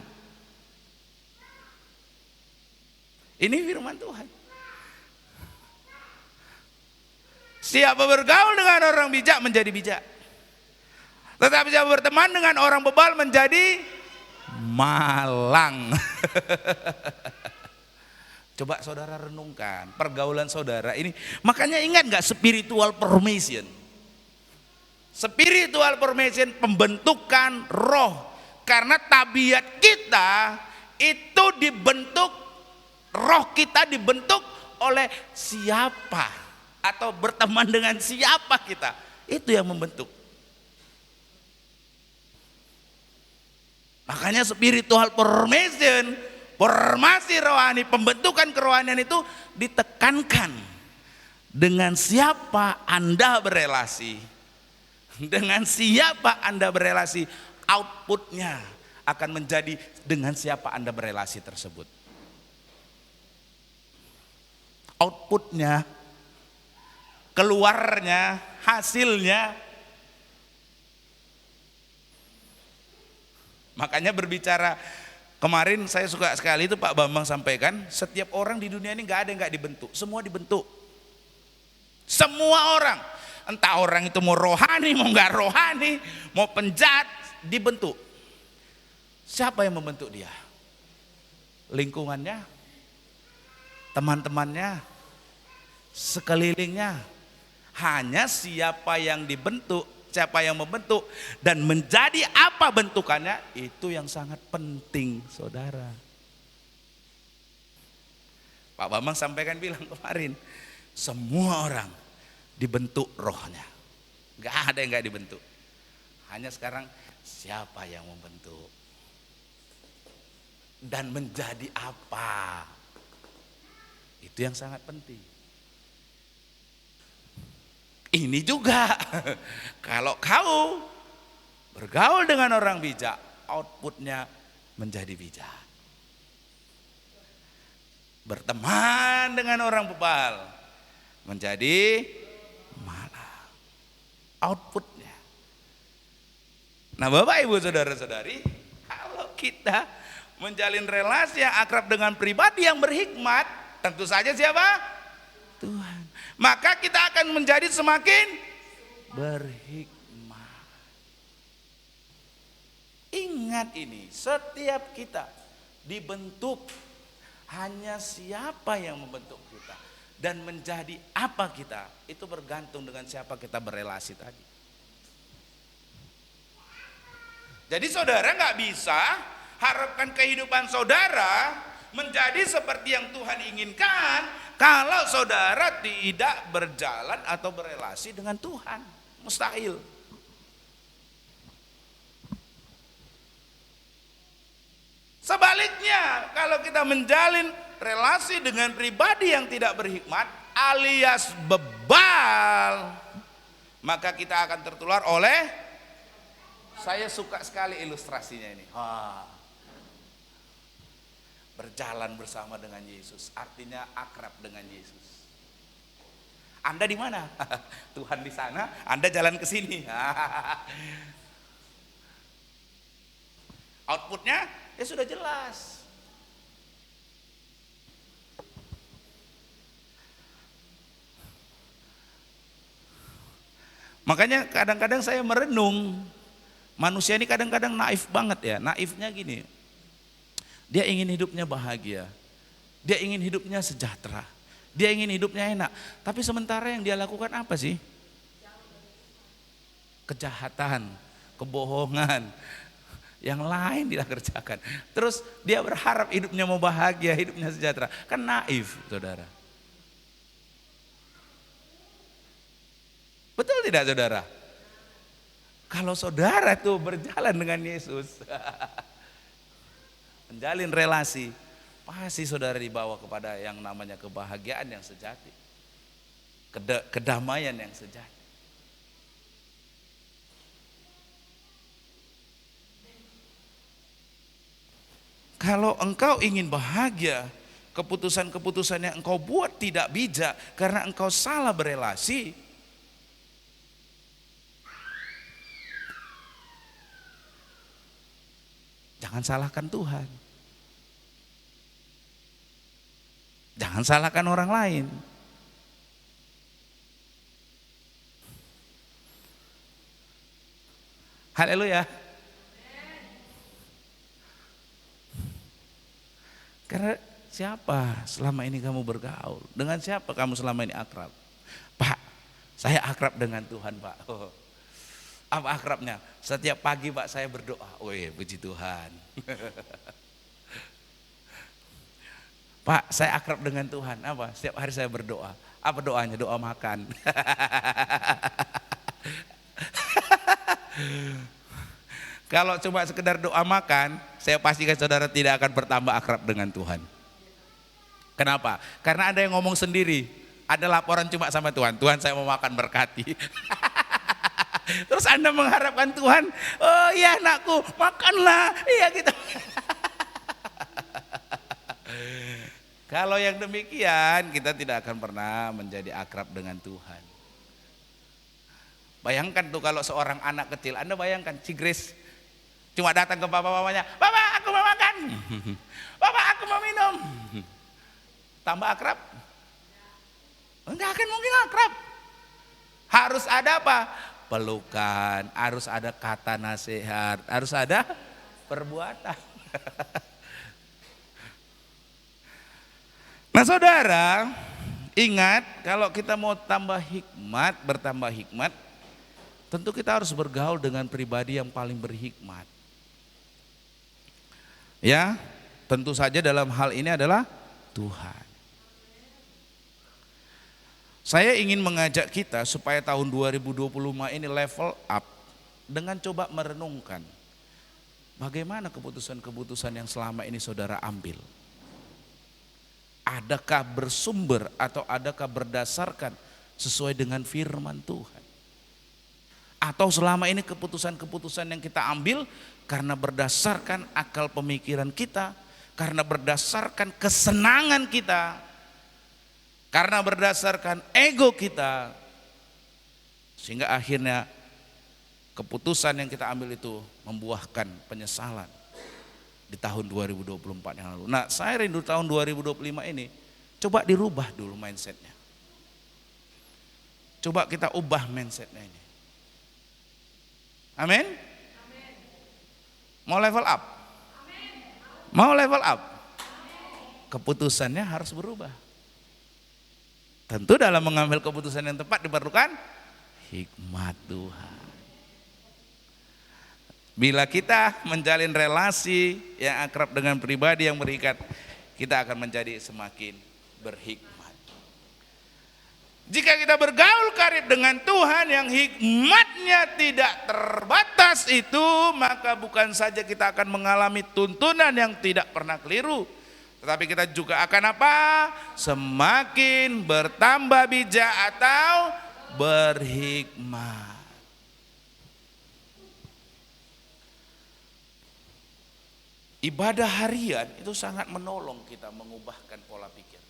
Ini firman Tuhan. Siapa bergaul dengan orang bijak menjadi bijak. Tetapi siapa berteman dengan orang bebal menjadi malang. Coba saudara renungkan pergaulan saudara ini. Makanya ingat gak spiritual formation? Spiritual formation pembentukan roh. Karena tabiat kita itu dibentuk, roh kita dibentuk oleh siapa. Atau berteman dengan siapa kita. Itu yang membentuk. Makanya spiritual formation, formasi rohani, pembentukan kerohanian itu ditekankan. Dengan siapa Anda berelasi, dengan siapa Anda berelasi, outputnya akan menjadi dengan siapa Anda berelasi tersebut. Outputnya, keluarnya, hasilnya. Makanya berbicara kemarin saya suka sekali itu Pak Bambang sampaikan, setiap orang di dunia ini nggak ada yang nggak dibentuk, semua dibentuk. Semua orang, entah orang itu mau rohani, mau nggak rohani, mau penjahat, dibentuk. Siapa yang membentuk dia? Lingkungannya, teman-temannya, sekelilingnya. Hanya siapa yang dibentuk, siapa yang membentuk dan menjadi apa bentukannya, itu yang sangat penting saudara. Pak Bambang sampaikan bilang kemarin, semua orang dibentuk rohnya, gak ada yang gak dibentuk. Hanya sekarang siapa yang membentuk dan menjadi apa, itu yang sangat penting. Ini juga, kalau kau bergaul dengan orang bijak, outputnya menjadi bijak. Berteman dengan orang bebal, menjadi malang. Outputnya. Nah Bapak Ibu Saudara-saudari, kalau kita menjalin relasi yang akrab dengan pribadi yang berhikmat, tentu saja siapa? Tuhan. Maka kita akan menjadi semakin berhikmat. Ingat ini, setiap kita dibentuk, hanya siapa yang membentuk kita dan menjadi apa kita, itu bergantung dengan siapa kita berelasi tadi. Jadi saudara nggak bisa harapkan kehidupan saudara menjadi seperti yang Tuhan inginkan kalau saudara tidak berjalan atau berelasi dengan Tuhan. Mustahil. Sebaliknya, kalau kita menjalin relasi dengan pribadi yang tidak berhikmat alias bebal, maka kita akan tertular oleh, saya suka sekali ilustrasinya ini. Berjalan bersama dengan Yesus, artinya akrab dengan Yesus. Anda di mana? Tuhan di sana, Anda jalan ke sini. Outputnya ya sudah jelas. Makanya kadang-kadang saya merenung, Manusia ini kadang-kadang naif banget ya. Naifnya gini, dia ingin hidupnya bahagia, dia ingin hidupnya sejahtera, dia ingin hidupnya enak. Tapi sementara yang dia lakukan apa sih? Kejahatan, kebohongan, yang lain dia kerjakan. Terus dia berharap hidupnya mau bahagia, hidupnya sejahtera. Kan naif, saudara. Betul tidak, saudara? Kalau saudara tuh berjalan dengan Yesus, menjalin relasi, pasti saudara dibawa kepada yang namanya kebahagiaan yang sejati, kedamaian yang sejati. Kalau engkau ingin bahagia, keputusan-keputusan yang engkau buat tidak bijak karena engkau salah berelasi, jangan salahkan Tuhan. Jangan salahkan orang lain. Haleluya. Karena siapa selama ini kamu bergaul? Dengan siapa kamu selama ini akrab? Pak, saya akrab dengan Tuhan, Pak. Oh. Apa akrabnya? Setiap pagi Pak saya berdoa. Wih, puji Tuhan. Pak, saya akrab dengan Tuhan. Apa? Setiap hari saya berdoa. Apa doanya? Doa makan. Kalau cuma sekedar doa makan, saya pastikan saudara tidak akan bertambah akrab dengan Tuhan. Kenapa? Karena ada yang ngomong sendiri. Ada laporan cuma sama Tuhan. Tuhan, saya mau makan, berkati. Terus Anda mengharapkan Tuhan, oh iya anakku, makanlah. Iya gitu. Kalau yang demikian, kita tidak akan pernah menjadi akrab dengan Tuhan. Bayangkan tuh kalau seorang anak kecil, Anda bayangkan si Grace cuma datang ke bapak-bapaknya, "Bapak, aku mau makan." "Bapak, aku mau minum." Tambah akrab? Enggak akan mungkin akrab. Harus ada apa? Pelukan, harus ada kata nasihat, harus ada perbuatan. Nah saudara, ingat kalau kita mau tambah hikmat, bertambah hikmat, tentu kita harus bergaul dengan pribadi yang paling berhikmat. Ya, tentu saja dalam hal ini adalah Tuhan. Saya ingin mengajak kita supaya tahun 2025 ini level up dengan coba merenungkan bagaimana keputusan-keputusan yang selama ini saudara ambil. Adakah bersumber atau adakah berdasarkan sesuai dengan firman Tuhan? Atau selama ini keputusan-keputusan yang kita ambil karena berdasarkan akal pemikiran kita, karena berdasarkan kesenangan kita, karena berdasarkan ego kita, sehingga akhirnya keputusan yang kita ambil itu membuahkan penyesalan di tahun 2024 yang lalu. Nah, saya rindu tahun 2025 ini coba dirubah dulu mindsetnya. Coba kita ubah mindsetnya ini. Amin? Mau level up? Mau level up? Keputusannya harus berubah. Tentu dalam mengambil keputusan yang tepat diperlukan hikmat Tuhan. Bila kita menjalin relasi yang akrab dengan pribadi yang berikat, kita akan menjadi semakin berhikmat. Jika kita bergaul karib dengan Tuhan yang hikmatnya tidak terbatas itu, maka bukan saja kita akan mengalami tuntunan yang tidak pernah keliru, tetapi kita juga akan apa? Semakin bertambah bijak atau berhikmat. Ibadah harian itu sangat menolong kita mengubahkan pola pikir.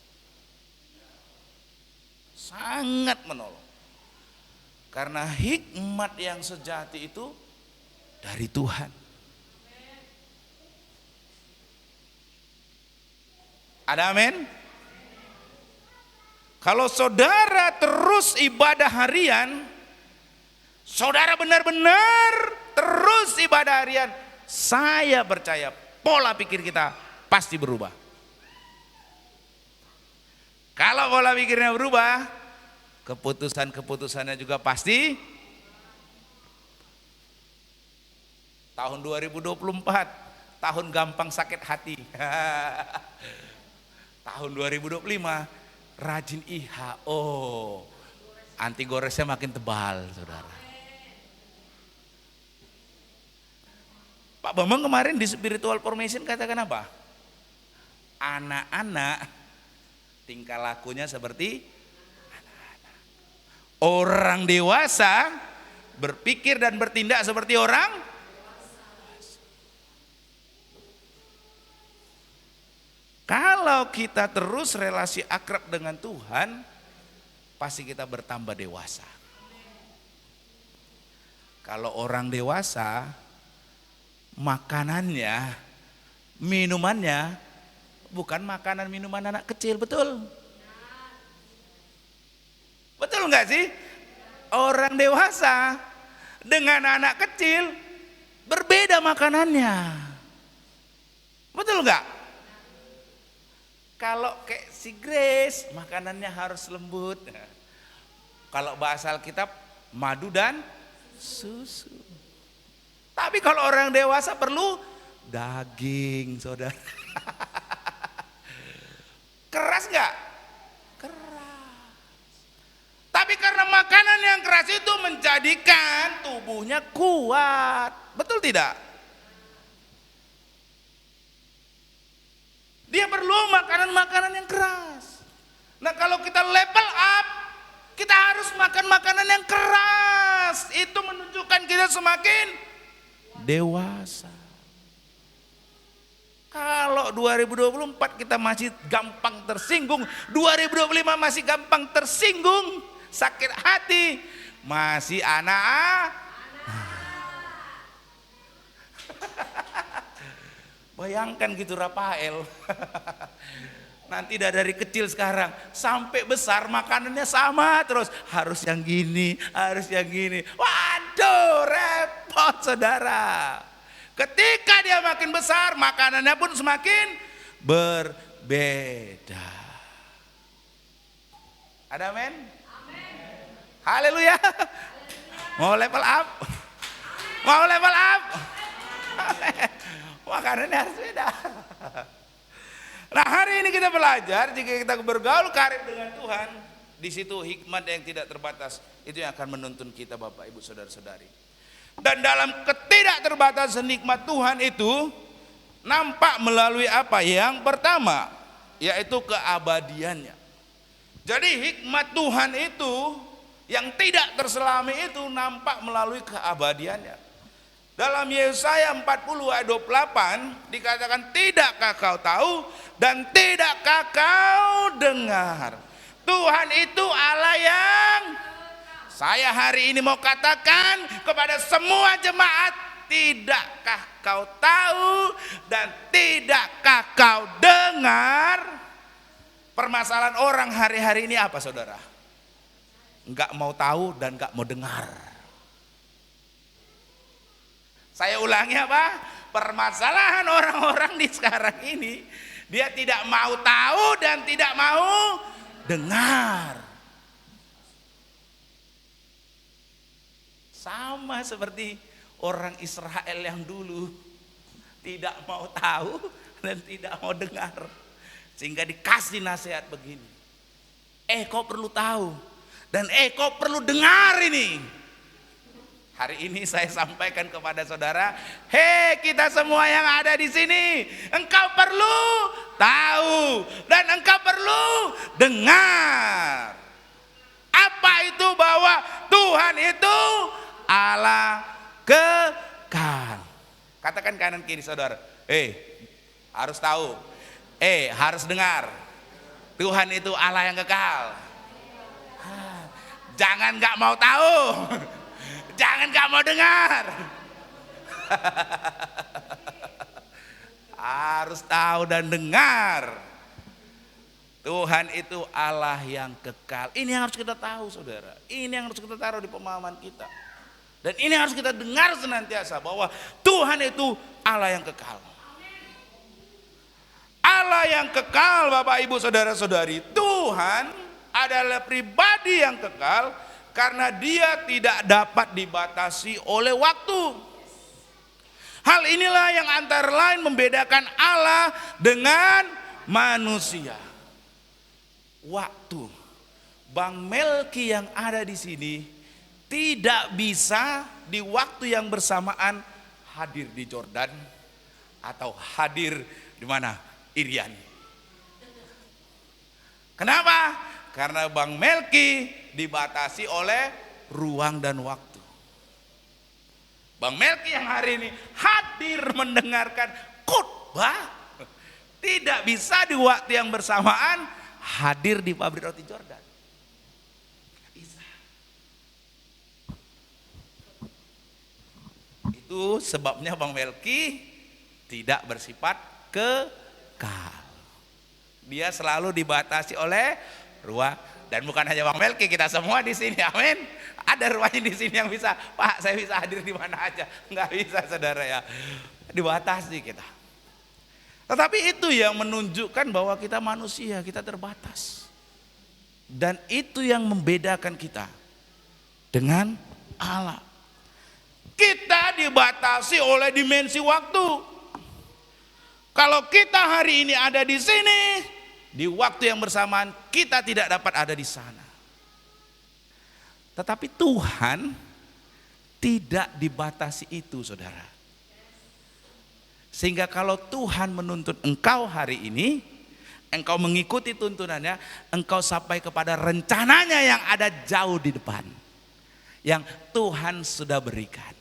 Sangat menolong. Karena hikmat yang sejati itu dari Tuhan. Ada amin? Kalau saudara terus ibadah harian, saudara benar-benar terus ibadah harian, saya percaya pola pikir kita pasti berubah. Kalau pola pikirnya berubah, keputusan-keputusannya juga pasti. Tahun 2024, tahun gampang sakit hati. Tahun 2025, rajin IHO. Anti goresnya makin tebal, saudara. Pak Bambang kemarin di Spiritual Formation katakan apa? Anak-anak tingkah lakunya seperti anak-anak. Orang dewasa berpikir dan bertindak seperti orang. Kalau kita terus relasi akrab dengan Tuhan, pasti kita bertambah dewasa. Kalau orang dewasa, makanannya, minumannya, bukan makanan minuman anak kecil, betul? Betul nggak sih? Orang dewasa dengan anak kecil berbeda makanannya. Betul nggak? Kalau kayak si Grace, makanannya harus lembut. Kalau bahasa Alkitab, madu dan susu. Tapi kalau orang dewasa perlu daging, saudara. Keras nggak? Keras. Tapi karena makanan yang keras itu menjadikan tubuhnya kuat. Betul tidak? Dia perlu makanan-makanan yang keras. Nah kalau kita level up, kita harus makan makanan yang keras. Itu menunjukkan kita semakin dewasa. Kalau 2024 kita masih gampang tersinggung, 2025 masih gampang tersinggung, sakit hati, masih anak. Bayangkan gitu Rafael. Nanti dari kecil sekarang sampai besar makanannya sama terus. Harus yang gini, harus yang gini. Waduh, repot saudara. Ketika dia makin besar, makanannya pun semakin berbeda. Ada amin? Haleluya. Mau level up? Mau level up? Makanannya harus beda. Nah hari ini kita belajar jika kita bergaul karib dengan Tuhan, di situ hikmat yang tidak terbatas itu yang akan menuntun kita Bapak Ibu Saudara-saudari. Dan dalam ketidakterbatasan nikmat Tuhan itu nampak melalui apa? Yang pertama yaitu keabadiannya. Jadi hikmat Tuhan itu yang tidak terselami itu nampak melalui keabadiannya. Dalam Yesaya 40 ayat 28 dikatakan, tidakkah kau tahu dan tidakkah kau dengar? Tuhan itu Allah yang saya hari ini mau katakan kepada semua jemaat, tidakkah kau tahu dan tidakkah kau dengar? Permasalahan orang hari-hari ini apa saudara? Enggak mau tahu dan enggak mau dengar. Saya ulangi apa? Permasalahan orang-orang di sekarang ini, dia tidak mau tahu dan tidak mau dengar. Sama seperti orang Israel yang dulu tidak mau tahu dan tidak mau dengar. Sehingga dikasih nasihat begini. Kau perlu tahu dan kau perlu dengar ini. Hari ini saya sampaikan kepada saudara, hei kita semua yang ada di sini, engkau perlu tahu dan engkau perlu dengar. Apa itu bahwa Tuhan itu Allah kekal. Katakan kanan kiri saudara, harus tahu, harus dengar. Tuhan itu Allah yang kekal. Jangan nggak mau tahu. Jangan gak mau dengar. Harus tahu dan dengar. Tuhan itu Allah yang kekal. Ini yang harus kita tahu saudara. Ini yang harus kita taruh di pemahaman kita. Dan ini harus kita dengar senantiasa bahwa Tuhan itu Allah yang kekal. Allah yang kekal, Bapak Ibu Saudara-saudari. Tuhan adalah pribadi yang kekal karena Dia tidak dapat dibatasi oleh waktu. Hal inilah yang antara lain membedakan Allah dengan manusia. Waktu. Bang Melki yang ada di sini tidak bisa di waktu yang bersamaan hadir di Jordan atau hadir di mana? Irian. Kenapa? Karena Bang Melki dibatasi oleh ruang dan waktu. Bang Melki yang hari ini hadir mendengarkan khotbah tidak bisa di waktu yang bersamaan hadir di pabrik roti Jordan. Bisa. Itu sebabnya Bang Melki tidak bersifat kekal. Dia selalu dibatasi oleh ruang, dan bukan hanya Bang Melki, kita semua di sini, amin. Ada ruangnya di sini yang bisa, Pak, saya bisa hadir di mana aja. Enggak bisa, saudara ya. Dibatasi kita. Tetapi itu yang menunjukkan bahwa kita manusia, kita terbatas. Dan itu yang membedakan kita dengan Allah. Kita dibatasi oleh dimensi waktu. Kalau kita hari ini ada di sini, di waktu yang bersamaan kita tidak dapat ada di sana. Tetapi Tuhan tidak dibatasi itu, saudara. Sehingga kalau Tuhan menuntut engkau hari ini, engkau mengikuti tuntunannya, engkau sampai kepada rencananya yang ada jauh di depan, yang Tuhan sudah berikan.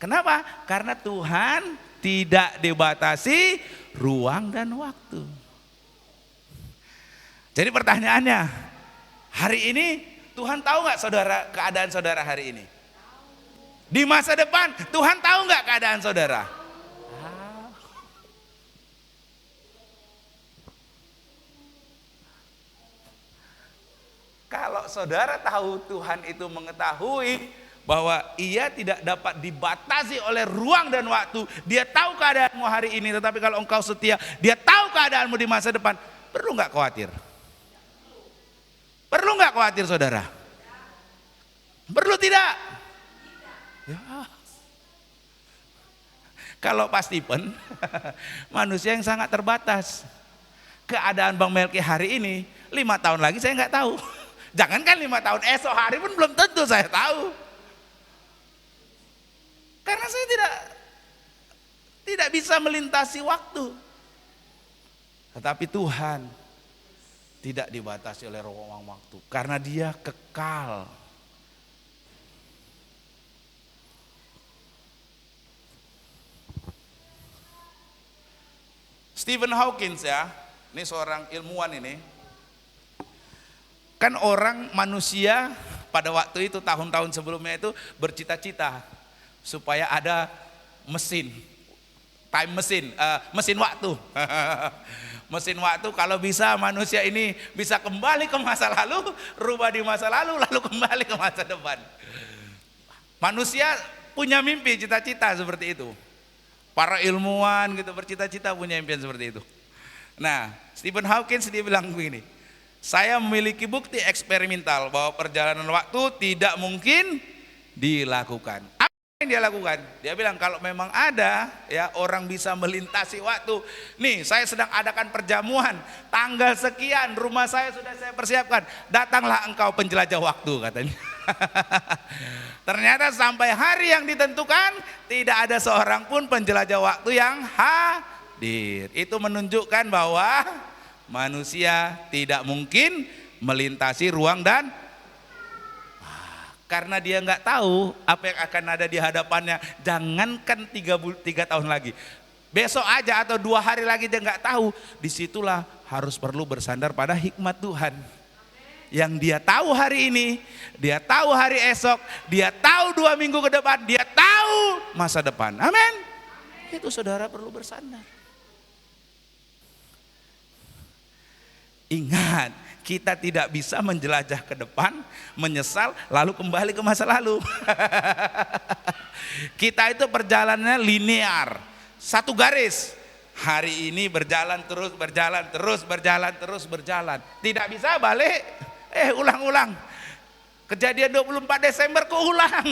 Kenapa? Karena Tuhan tidak dibatasi ruang dan waktu. Jadi pertanyaannya, hari ini Tuhan tahu nggak saudara keadaan saudara hari ini? Di masa depan Tuhan tahu nggak keadaan saudara? Kalau saudara tahu Tuhan itu mengetahui bahwa Ia tidak dapat dibatasi oleh ruang dan waktu. Dia tahu keadaanmu hari ini, tetapi kalau engkau setia, Dia tahu keadaanmu di masa depan. Perlu nggak khawatir? Perlu nggak khawatir, saudara? Perlu tidak? Ya. Kalau Pak Stephen, manusia yang sangat terbatas. Keadaan Bang Melki hari ini, 5 tahun lagi saya nggak tahu. Jangankan 5 tahun, esok hari pun belum tentu saya tahu. Karena saya tidak bisa melintasi waktu. Tetapi Tuhan tidak dibatasi oleh ruang waktu karena Dia kekal. Stephen Hawking ya, ini seorang ilmuwan ini. Kan orang manusia pada waktu itu tahun-tahun sebelumnya itu bercita-cita supaya ada mesin, time mesin, mesin waktu. Mesin waktu kalau bisa manusia ini bisa kembali ke masa lalu, rubah di masa lalu, lalu kembali ke masa depan. Manusia punya mimpi, cita-cita seperti itu. Para ilmuwan gitu bercita-cita punya impian seperti itu. Nah, Stephen Hawking dia bilang begini, saya memiliki bukti eksperimental bahwa perjalanan waktu tidak mungkin dilakukan. Yang dia lakukan, dia bilang kalau memang ada ya orang bisa melintasi waktu, nih saya sedang adakan perjamuan tanggal sekian, rumah saya sudah saya persiapkan, datanglah engkau penjelajah waktu, katanya. Ternyata sampai hari yang ditentukan tidak ada seorang pun penjelajah waktu yang hadir. Itu menunjukkan bahwa manusia tidak mungkin melintasi ruang dan karena dia nggak tahu apa yang akan ada di hadapannya. Jangankan 3 tahun lagi, besok aja atau 2 hari lagi dia nggak tahu. Disitulah harus perlu bersandar pada hikmat Tuhan. Yang dia tahu hari ini, dia tahu hari esok, dia tahu 2 minggu ke depan, dia tahu masa depan. Amin. Itu saudara perlu bersandar. Ingat, kita tidak bisa menjelajah ke depan, menyesal, lalu kembali ke masa lalu. Kita itu perjalanannya linear, satu garis. Hari ini berjalan terus, berjalan terus, berjalan terus, berjalan. Tidak bisa balik, ulang-ulang. Kejadian 24 Desember kok ulang.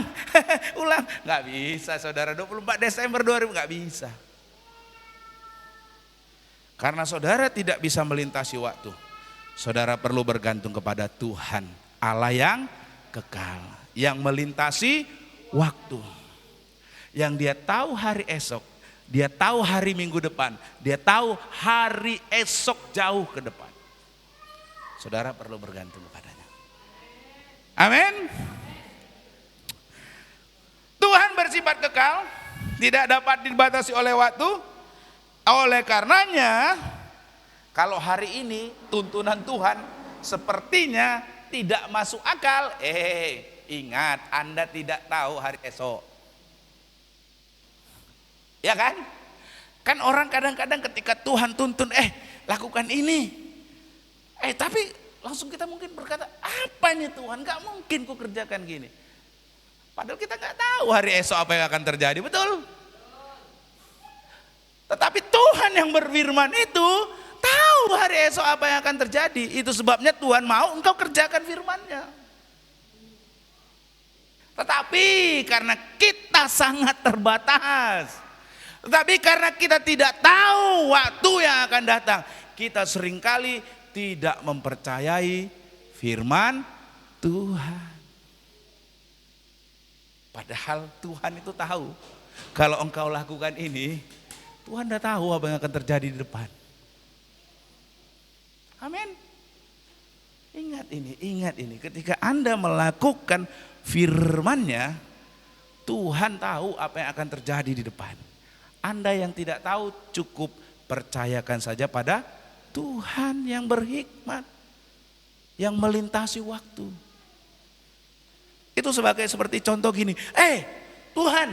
Ulang, nggak bisa saudara. 24 Desember 2000 nggak bisa. Karena saudara tidak bisa melintasi waktu. Saudara perlu bergantung kepada Tuhan, Allah yang kekal, yang melintasi waktu. Yang dia tahu hari esok, dia tahu hari minggu depan, dia tahu hari esok jauh ke depan. Saudara perlu bergantung kepadanya. Amin. Tuhan bersifat kekal, tidak dapat dibatasi oleh waktu. Oleh karenanya, kalau hari ini tuntunan Tuhan sepertinya tidak masuk akal, ingat Anda tidak tahu hari esok. Ya kan? Kan orang kadang-kadang ketika Tuhan tuntun, lakukan ini. Tapi langsung kita mungkin berkata, apa ini Tuhan? Gak mungkin ku kerjakan gini. Padahal kita gak tahu hari esok apa yang akan terjadi, betul? Tetapi Tuhan yang berfirman itu tahu hari esok apa yang akan terjadi. Itu sebabnya Tuhan mau engkau kerjakan firman-Nya. Tetapi karena kita sangat terbatas, tetapi karena kita tidak tahu waktu yang akan datang, kita seringkali tidak mempercayai firman Tuhan. Padahal Tuhan itu tahu kalau engkau lakukan ini, Tuhan sudah tahu apa yang akan terjadi di depan. Amin. Ingat ini. Ketika Anda melakukan firman-Nya, Tuhan tahu apa yang akan terjadi di depan. Anda yang tidak tahu cukup percayakan saja pada Tuhan yang berhikmat, yang melintasi waktu. Itu seperti contoh gini, Tuhan,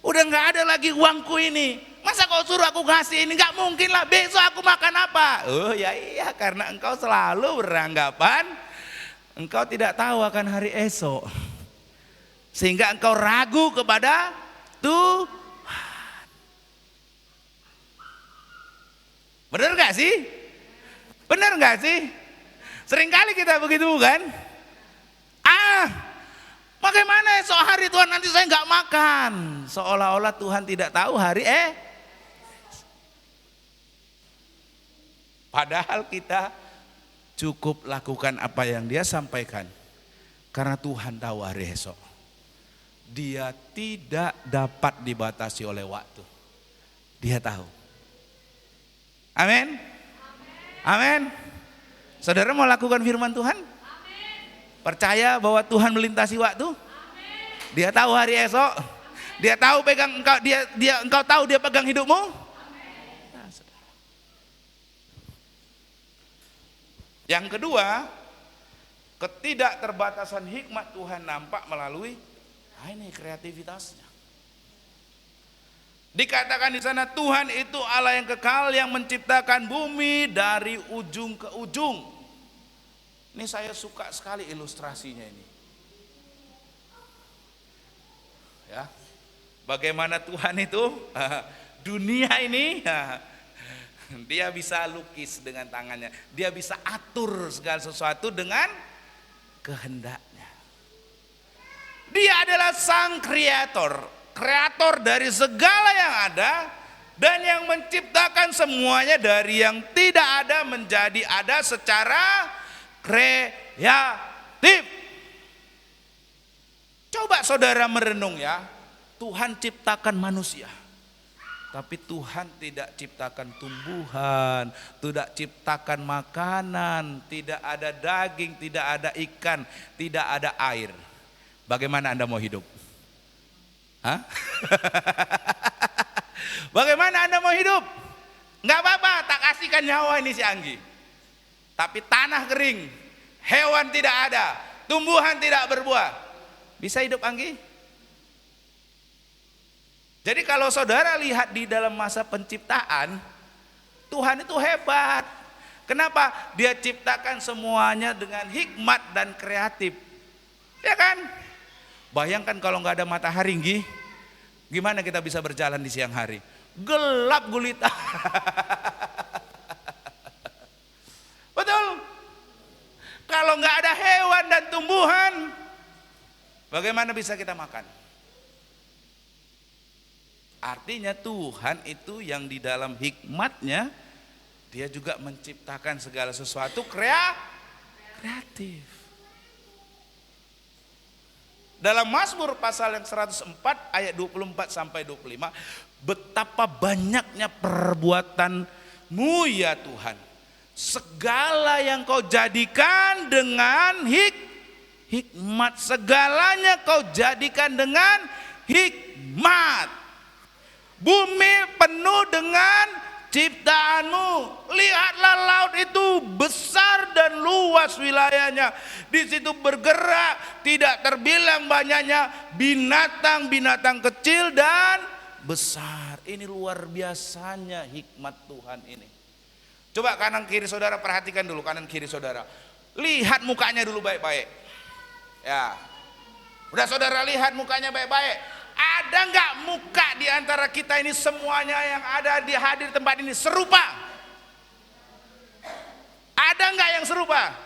udah gak ada lagi uangku ini. Masa kau suruh aku kasih ini? Gak mungkin lah, besok aku makan apa? Oh ya iya, karena engkau selalu beranggapan engkau tidak tahu akan hari esok. Sehingga engkau ragu kepada Tuhan. Benar gak sih? Benar gak sih? Seringkali kita begitu bukan? Bagaimana esok hari Tuhan, nanti saya gak makan. Seolah-olah Tuhan tidak tahu hari Padahal kita cukup lakukan apa yang Dia sampaikan. Karena Tuhan tahu hari esok. Dia tidak dapat dibatasi oleh waktu. Dia tahu. Amin. Amin. Saudara mau lakukan firman Tuhan? Percaya bahwa Tuhan melintasi waktu? Dia tahu hari esok. Dia tahu pegang engkau, engkau tahu dia pegang hidupmu? Yang kedua, ketidakterbatasan hikmat Tuhan nampak melalui ini kreativitasnya. Dikatakan di sana Tuhan itu Allah yang kekal yang menciptakan bumi dari ujung ke ujung. Ini saya suka sekali ilustrasinya ini. Ya. Bagaimana Tuhan itu dunia ini Dia bisa lukis dengan tangannya. Dia bisa atur segala sesuatu dengan kehendaknya. Dia adalah sang kreator. Kreator dari segala yang ada. Dan yang menciptakan semuanya dari yang tidak ada menjadi ada secara kreatif. Coba saudara merenung ya. Tuhan ciptakan manusia. Tapi Tuhan tidak ciptakan tumbuhan, tidak ciptakan makanan, tidak ada daging, tidak ada ikan, tidak ada air. Bagaimana Anda mau hidup? Bagaimana Anda mau hidup? Enggak apa-apa, tak kasihkan nyawa ini si Anggi. Tapi tanah kering, hewan tidak ada, tumbuhan tidak berbuah. Bisa hidup Anggi? Jadi kalau saudara lihat di dalam masa penciptaan, Tuhan itu hebat. Kenapa? Dia ciptakan semuanya dengan hikmat dan kreatif. Ya kan? Bayangkan kalau nggak ada matahari, gimana kita bisa berjalan di siang hari? Gelap gulita. Betul? Kalau nggak ada hewan dan tumbuhan, bagaimana bisa kita makan? Artinya Tuhan itu yang di dalam hikmatnya, dia juga menciptakan segala sesuatu kreatif. Dalam Mazmur pasal yang 104 ayat 24 sampai 25, betapa banyaknya perbuatanmu ya Tuhan. Segala yang kau jadikan dengan hikmat, segalanya kau jadikan dengan hikmat. Bumi penuh dengan ciptaanmu. Lihatlah laut itu besar dan luas wilayahnya. Di situ bergerak, tidak terbilang banyaknya binatang-binatang kecil dan besar. Ini luar biasanya hikmat Tuhan ini. Coba kanan kiri saudara, perhatikan dulu kanan kiri saudara. Lihat mukanya dulu baik-baik. Ya. Udah saudara lihat mukanya baik-baik. Ada nggak muka di antara kita ini semuanya yang ada di hadir tempat ini serupa? Ada nggak yang serupa?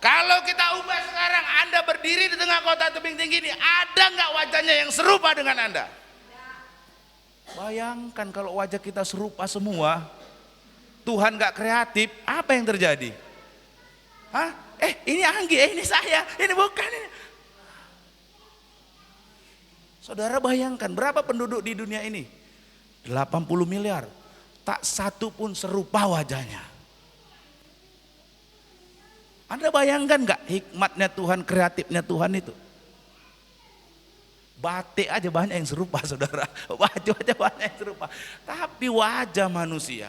Kalau kita ubah sekarang, Anda berdiri di tengah kota tebing tinggi ini, ada nggak wajahnya yang serupa dengan Anda? Bayangkan kalau wajah kita serupa semua, Tuhan nggak kreatif, apa yang terjadi? Hah? Ini Anggi, ini saya, ini bukan ini. Saudara bayangkan berapa penduduk di dunia ini? 80 miliar. Tak satu pun serupa wajahnya. Anda bayangkan gak hikmatnya Tuhan, kreatifnya Tuhan itu? Batik aja banyak yang serupa saudara. Wajah aja banyak yang serupa. Tapi wajah manusia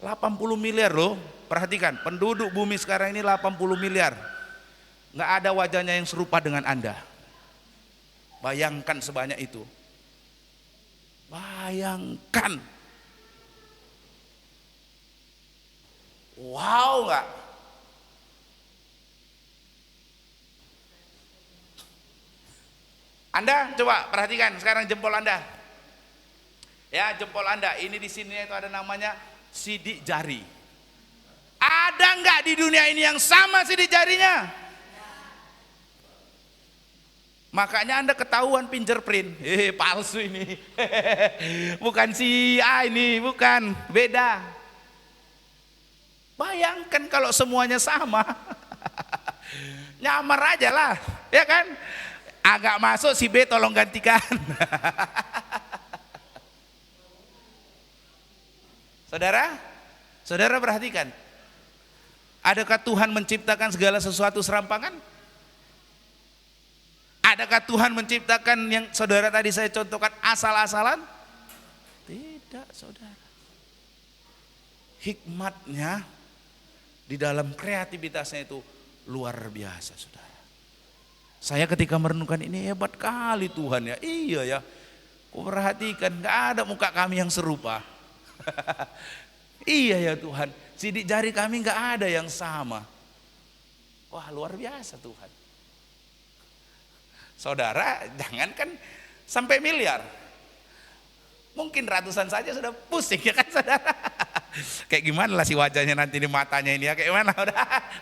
80 miliar loh. Perhatikan penduduk bumi sekarang ini 80 miliar. Gak ada wajahnya yang serupa dengan Anda. Bayangkan sebanyak itu. Bayangkan. Wow enggak? Anda coba perhatikan sekarang jempol Anda. Ya, jempol Anda. Ini di sini itu ada namanya sidik jari. Ada enggak di dunia ini yang sama sidik jarinya? Makanya Anda ketahuan fingerprint, palsu ini. Bukan si A ini, bukan, beda. Bayangkan kalau semuanya sama. Nyamar aja lah, ya kan? Agak masuk si B tolong gantikan. Saudara perhatikan. Adakah Tuhan menciptakan segala sesuatu serampangan? Adakah Tuhan menciptakan yang saudara tadi saya contohkan asal-asalan? Tidak saudara. Hikmatnya di dalam kreativitasnya itu luar biasa saudara. Saya ketika merenungkan ini hebat kali Tuhan ya. Iya ya. Kau perhatikan gak ada muka kami yang serupa. Iya ya Tuhan. Sidik jari kami gak ada yang sama. Wah luar biasa Tuhan. Saudara, jangankan sampai miliar. Mungkin ratusan saja sudah pusing ya kan saudara. Kayak gimana lah si wajahnya nanti di matanya ini ya, kayak gimana?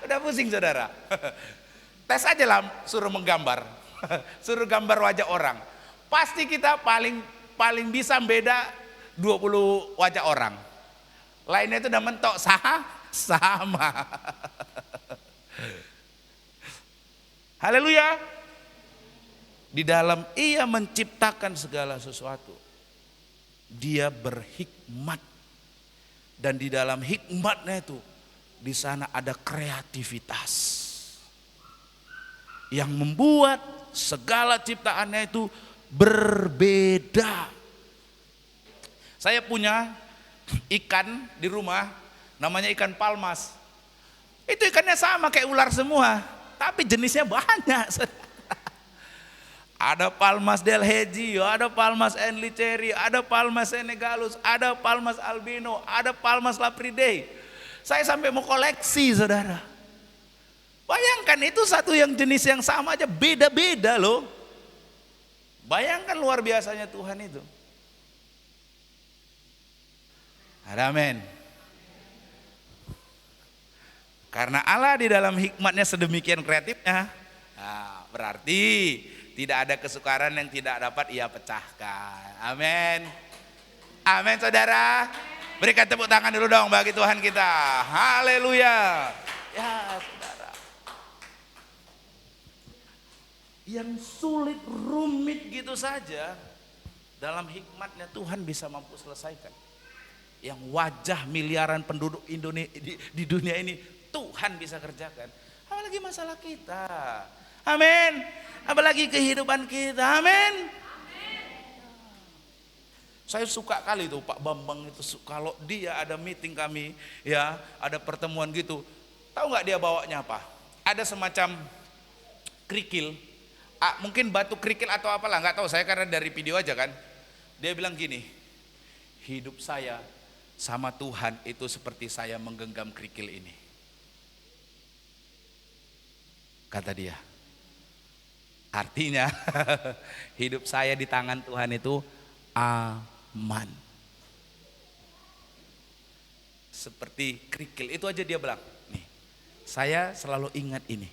Udah pusing saudara. Tes aja lah suruh menggambar. Suruh gambar wajah orang. Pasti kita paling bisa beda 20 wajah orang. Lainnya itu udah mentok sama. Haleluya. Di dalam ia menciptakan segala sesuatu. Dia berhikmat. Dan di dalam hikmatnya itu, di sana ada kreativitas. Yang membuat segala ciptaannya itu berbeda. Saya punya ikan di rumah, namanya ikan palmas. Itu ikannya sama kayak ular semua, tapi jenisnya banyak. Ada palmas delhegi, ada palmas enliceri, ada palmas senegalus, ada palmas albino, ada palmas lapridae. Saya sampai mau koleksi, saudara. Bayangkan itu satu yang jenis yang sama aja beda-beda loh. Bayangkan luar biasanya Tuhan itu. Amin. Karena Allah di dalam hikmatnya sedemikian kreatifnya, nah, berarti tidak ada kesukaran yang tidak dapat ia pecahkan. Amin. Amin saudara. Berikan tepuk tangan dulu dong bagi Tuhan kita. Haleluya. Ya saudara. Yang sulit rumit gitu saja, dalam hikmatnya Tuhan bisa mampu selesaikan. Yang wajah miliaran penduduk Indonesia di dunia ini Tuhan bisa kerjakan. Apalagi masalah kita. Amin. Apalagi kehidupan kita. Amin. Saya suka kali tuh Pak Bambang itu, kalau dia ada meeting kami, ya ada pertemuan gitu. Tahu nggak dia bawanya apa? Ada semacam kerikil. Mungkin batu kerikil atau apalah, nggak tahu saya karena dari video aja kan. Dia bilang gini, hidup saya sama Tuhan itu seperti saya menggenggam kerikil ini. Kata dia. Artinya hidup saya di tangan Tuhan itu aman. Seperti kerikil. Itu aja dia bilang. Nih, saya selalu ingat ini.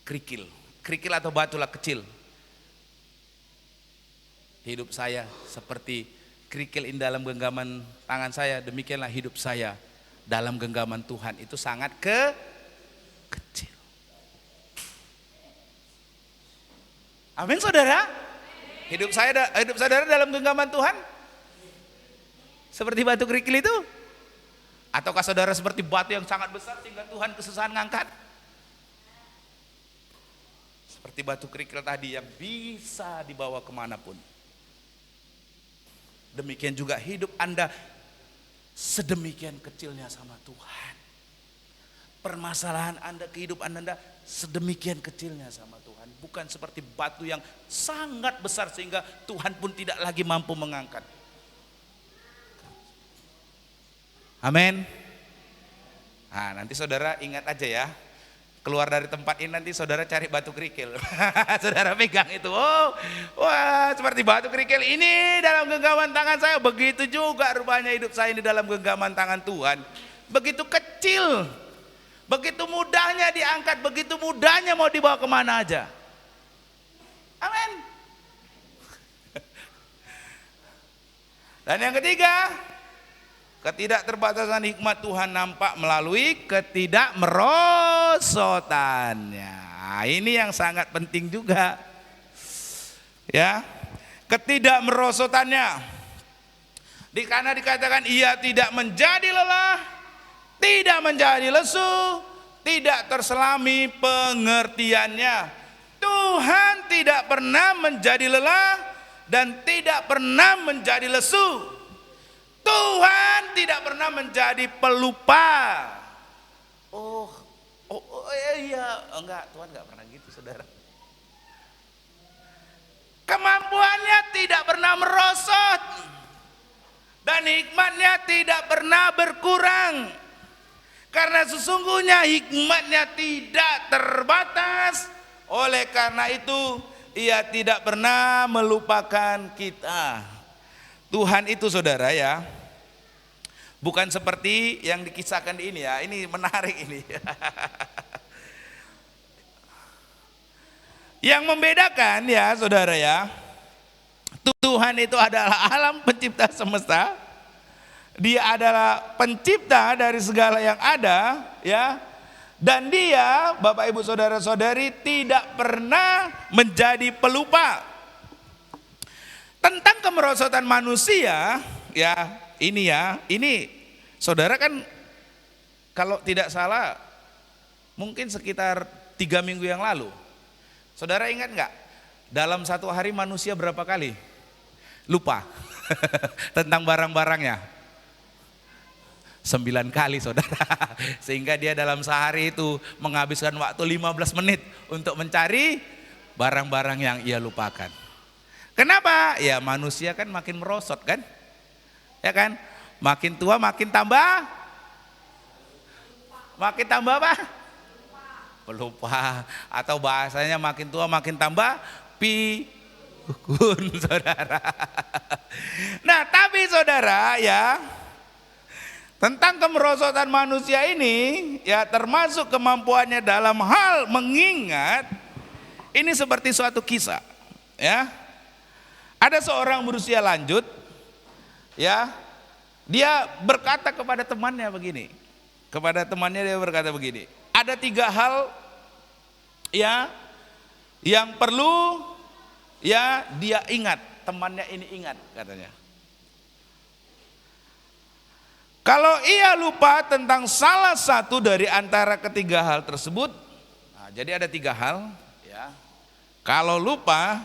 Kerikil. Kerikil atau batu lah kecil. Hidup saya seperti kerikil in dalam genggaman tangan saya. Demikianlah hidup saya dalam genggaman Tuhan. Itu sangat kecil. Amin saudara. Hidup saudara dalam genggaman Tuhan seperti batu kerikil itu? Ataukah saudara seperti batu yang sangat besar sehingga Tuhan kesusahan ngangkat? Seperti batu kerikil tadi yang bisa dibawa kemanapun. Demikian juga hidup Anda sedemikian kecilnya sama Tuhan. Permasalahan Anda, kehidupan Anda sedemikian kecilnya sama Tuhan. Bukan seperti batu yang sangat besar sehingga Tuhan pun tidak lagi mampu mengangkat. Amin. Nah, nanti saudara ingat aja ya. Keluar dari tempat ini nanti saudara cari batu kerikil. Saudara pegang itu. Oh, wah seperti batu kerikil ini dalam genggaman tangan saya. Begitu juga rupanya hidup saya ini dalam genggaman tangan Tuhan. Begitu kecil. Begitu mudahnya diangkat. Begitu mudahnya mau dibawa kemana aja. Amin. Dan yang ketiga, ketidakterbatasan hikmat Tuhan nampak melalui ketidakmerosotannya. Nah, ini yang sangat penting juga. Ya, ketidakmerosotannya. Karena dikatakan ia tidak menjadi lelah, tidak menjadi lesu, tidak terselami pengertiannya. Tuhan tidak pernah menjadi lelah dan tidak pernah menjadi lesu. Tuhan tidak pernah menjadi pelupa. Oh iya, enggak, Tuhan enggak pernah gitu, saudara. Kemampuannya tidak pernah merosot dan hikmatnya tidak pernah berkurang. Karena sesungguhnya hikmatnya tidak terbatas. Oleh karena itu ia tidak pernah melupakan kita. Tuhan itu saudara ya, bukan seperti yang dikisahkan di ini ya. Ini menarik ini. Yang membedakan ya saudara ya, Tuhan itu adalah alam pencipta semesta. Dia adalah pencipta dari segala yang ada ya. Dan dia, Bapak Ibu Saudara-saudari, tidak pernah menjadi pelupa. Tentang kemerosotan manusia, ya ini saudara kan kalau tidak salah mungkin sekitar 3 minggu yang lalu. Saudara ingat nggak? Dalam satu hari manusia berapa kali lupa tentang barang-barangnya? 9 kali saudara. Sehingga dia dalam sehari itu menghabiskan waktu 15 menit untuk mencari barang-barang yang ia lupakan. Kenapa? Ya manusia kan makin merosot kan? Ya kan? Makin tua makin tambah makin tambah apa? Pelupa. Atau bahasanya makin tua makin tambah pikun, saudara. Nah, tapi saudara ya, tentang kemerosotan manusia ini ya, termasuk kemampuannya dalam hal mengingat, ini seperti suatu kisah ya. Ada seorang berusia lanjut ya, dia berkata kepada temannya begini. Kepada temannya dia berkata begini, ada 3 hal ya yang perlu ya dia ingat, temannya ini ingat katanya. Kalau ia lupa tentang salah satu dari antara ketiga hal tersebut, nah, jadi ada 3 hal ya. Kalau lupa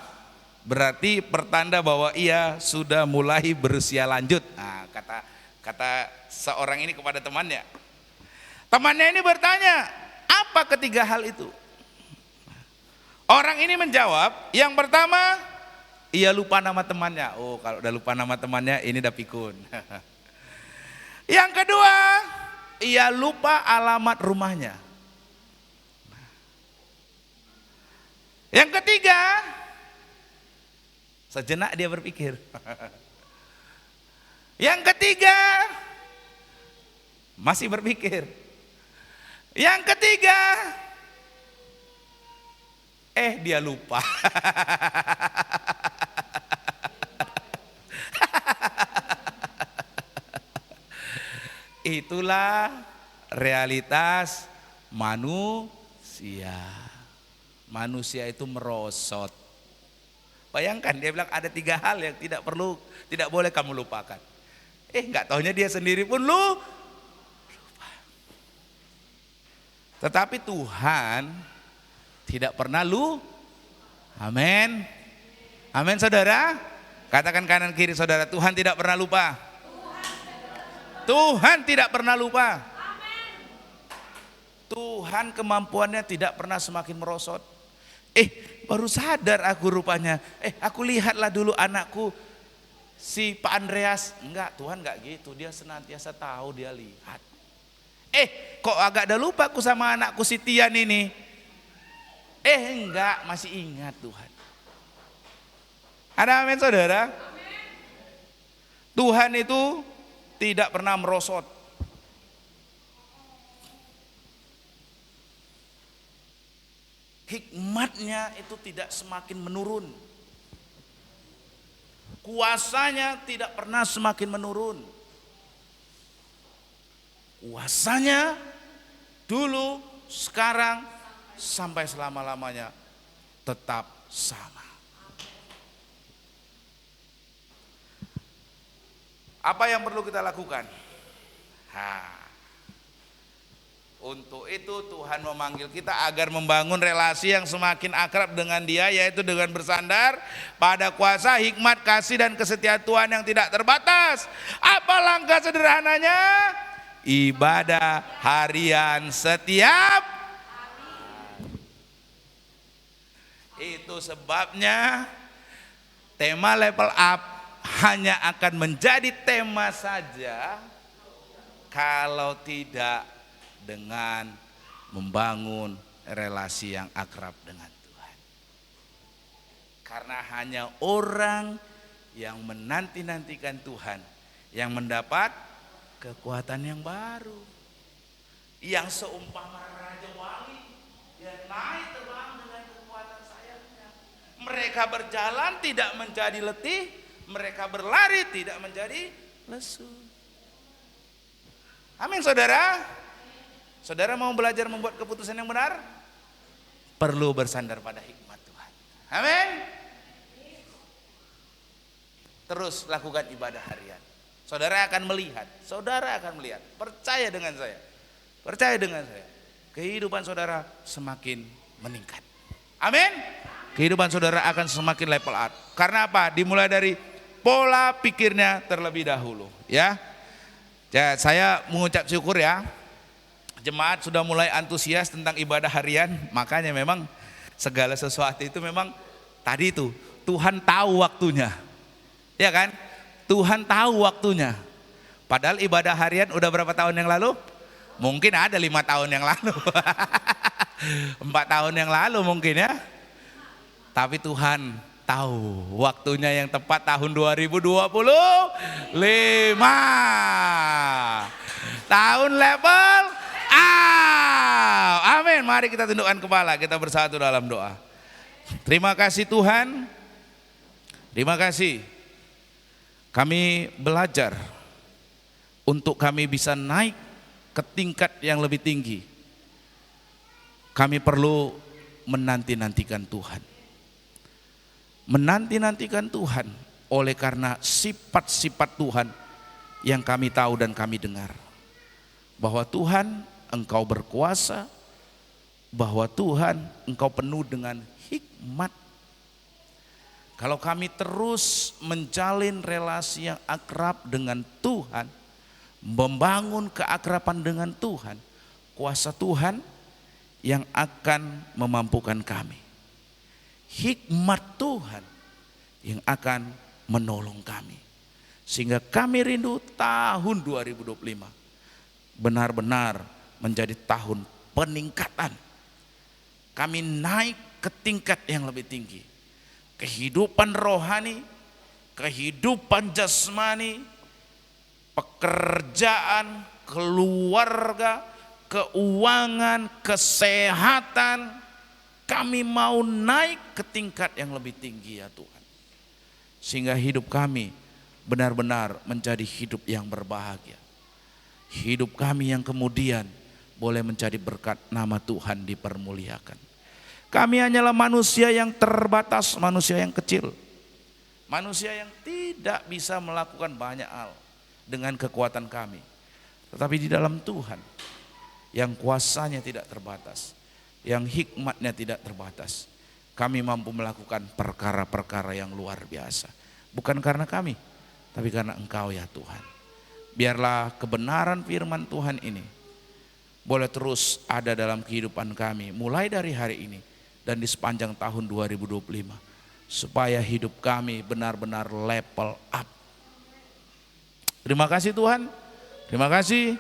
berarti pertanda bahwa ia sudah mulai berusia lanjut. Nah, kata seorang ini kepada temannya. Temannya ini bertanya, apa ketiga hal itu? Orang ini menjawab, yang pertama, ia lupa nama temannya. Oh, kalau udah lupa nama temannya, ini udah pikun. Yang kedua, ia lupa alamat rumahnya. Yang ketiga, sejenak dia berpikir. Yang ketiga, masih berpikir. Yang ketiga, dia lupa. Itulah realitas manusia. Manusia itu merosot. Bayangkan dia bilang ada 3 hal yang tidak boleh kamu lupakan. Nggak taunya dia sendiri pun lupa. Tetapi Tuhan tidak pernah amin. Amin saudara. Katakan kanan kiri saudara, Tuhan tidak pernah lupa. Tuhan tidak pernah lupa. Tuhan kemampuannya tidak pernah semakin merosot. Baru sadar aku rupanya. Aku lihatlah dulu anakku si Pak Andreas. Enggak, Tuhan enggak gitu. Dia senantiasa tahu, dia lihat. Kok agak dah lupa aku sama anakku si Tian ini. Enggak, masih ingat Tuhan. Ada amin saudara? Tuhan itu tidak pernah merosot. Hikmatnya itu tidak semakin menurun. Kuasanya tidak pernah semakin menurun. Kuasanya dulu, sekarang, sampai selama-lamanya tetap sama. Apa yang perlu kita lakukan? Untuk itu Tuhan memanggil kita agar membangun relasi yang semakin akrab dengan Dia, yaitu dengan bersandar pada kuasa, hikmat, kasih, dan kesetiaan Tuhan yang tidak terbatas. Apa langkah sederhananya? Ibadah harian setiap hari. Itu sebabnya tema level up hanya akan menjadi tema saja kalau tidak dengan membangun relasi yang akrab dengan Tuhan. Karena hanya orang yang menanti-nantikan Tuhan yang mendapat kekuatan yang baru. Yang seumpama Raja Wali yang naik terbang dengan kekuatan sayapnya. Mereka berjalan tidak menjadi letih, mereka berlari tidak menjadi lesu. Amin saudara. Saudara mau belajar membuat keputusan yang benar? Perlu bersandar pada hikmat Tuhan. Amin. Terus lakukan ibadah harian. Saudara akan melihat. Percaya dengan saya. Kehidupan saudara semakin meningkat. Amin. Kehidupan saudara akan semakin level up. Karena apa? Dimulai dari pola pikirnya terlebih dahulu. Ya, saya mengucap syukur ya. Jemaat sudah mulai antusias tentang ibadah harian. Makanya memang segala sesuatu itu memang tadi itu Tuhan tahu waktunya. Ya kan? Tuhan tahu waktunya. Padahal ibadah harian udah berapa tahun yang lalu? Mungkin ada 5 tahun yang lalu. 4 tahun yang lalu mungkin ya. Tapi Tuhan tahu waktunya yang tepat tahun 2025. Tahun level up. Amin. Mari kita tundukkan kepala, kita bersatu dalam doa. Terima kasih Tuhan. Terima kasih. Kami belajar untuk kami bisa naik ke tingkat yang lebih tinggi. Kami perlu menanti-nantikan Tuhan. Menanti-nantikan Tuhan oleh karena sifat-sifat Tuhan yang kami tahu dan kami dengar. Bahwa Tuhan Engkau berkuasa, bahwa Tuhan Engkau penuh dengan hikmat. Kalau kami terus menjalin relasi yang akrab dengan Tuhan, membangun keakraban dengan Tuhan, kuasa Tuhan yang akan memampukan kami. Hikmat Tuhan yang akan menolong kami. Sehingga kami rindu tahun 2025 benar-benar menjadi tahun peningkatan. Kami naik ke tingkat yang lebih tinggi. Kehidupan rohani, kehidupan jasmani, pekerjaan, keluarga, keuangan, kesehatan. Kami mau naik ke tingkat yang lebih tinggi ya Tuhan. Sehingga hidup kami benar-benar menjadi hidup yang berbahagia. Hidup kami yang kemudian boleh menjadi berkat, nama Tuhan dipermuliakan. Kami hanyalah manusia yang terbatas, manusia yang kecil. Manusia yang tidak bisa melakukan banyak hal dengan kekuatan kami. Tetapi di dalam Tuhan yang kuasanya tidak terbatas, yang hikmatnya tidak terbatas, kami mampu melakukan perkara-perkara yang luar biasa. Bukan karena kami, tapi karena Engkau ya Tuhan. Biarlah kebenaran firman Tuhan ini boleh terus ada dalam kehidupan kami mulai dari hari ini dan di sepanjang tahun 2025. Supaya hidup kami benar-benar level up. Terima kasih Tuhan, terima kasih.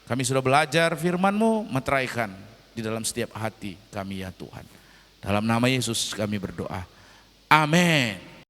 Kami sudah belajar firman-Mu, meteraikan di dalam setiap hati kami ya Tuhan. Dalam nama Yesus kami berdoa. Amin.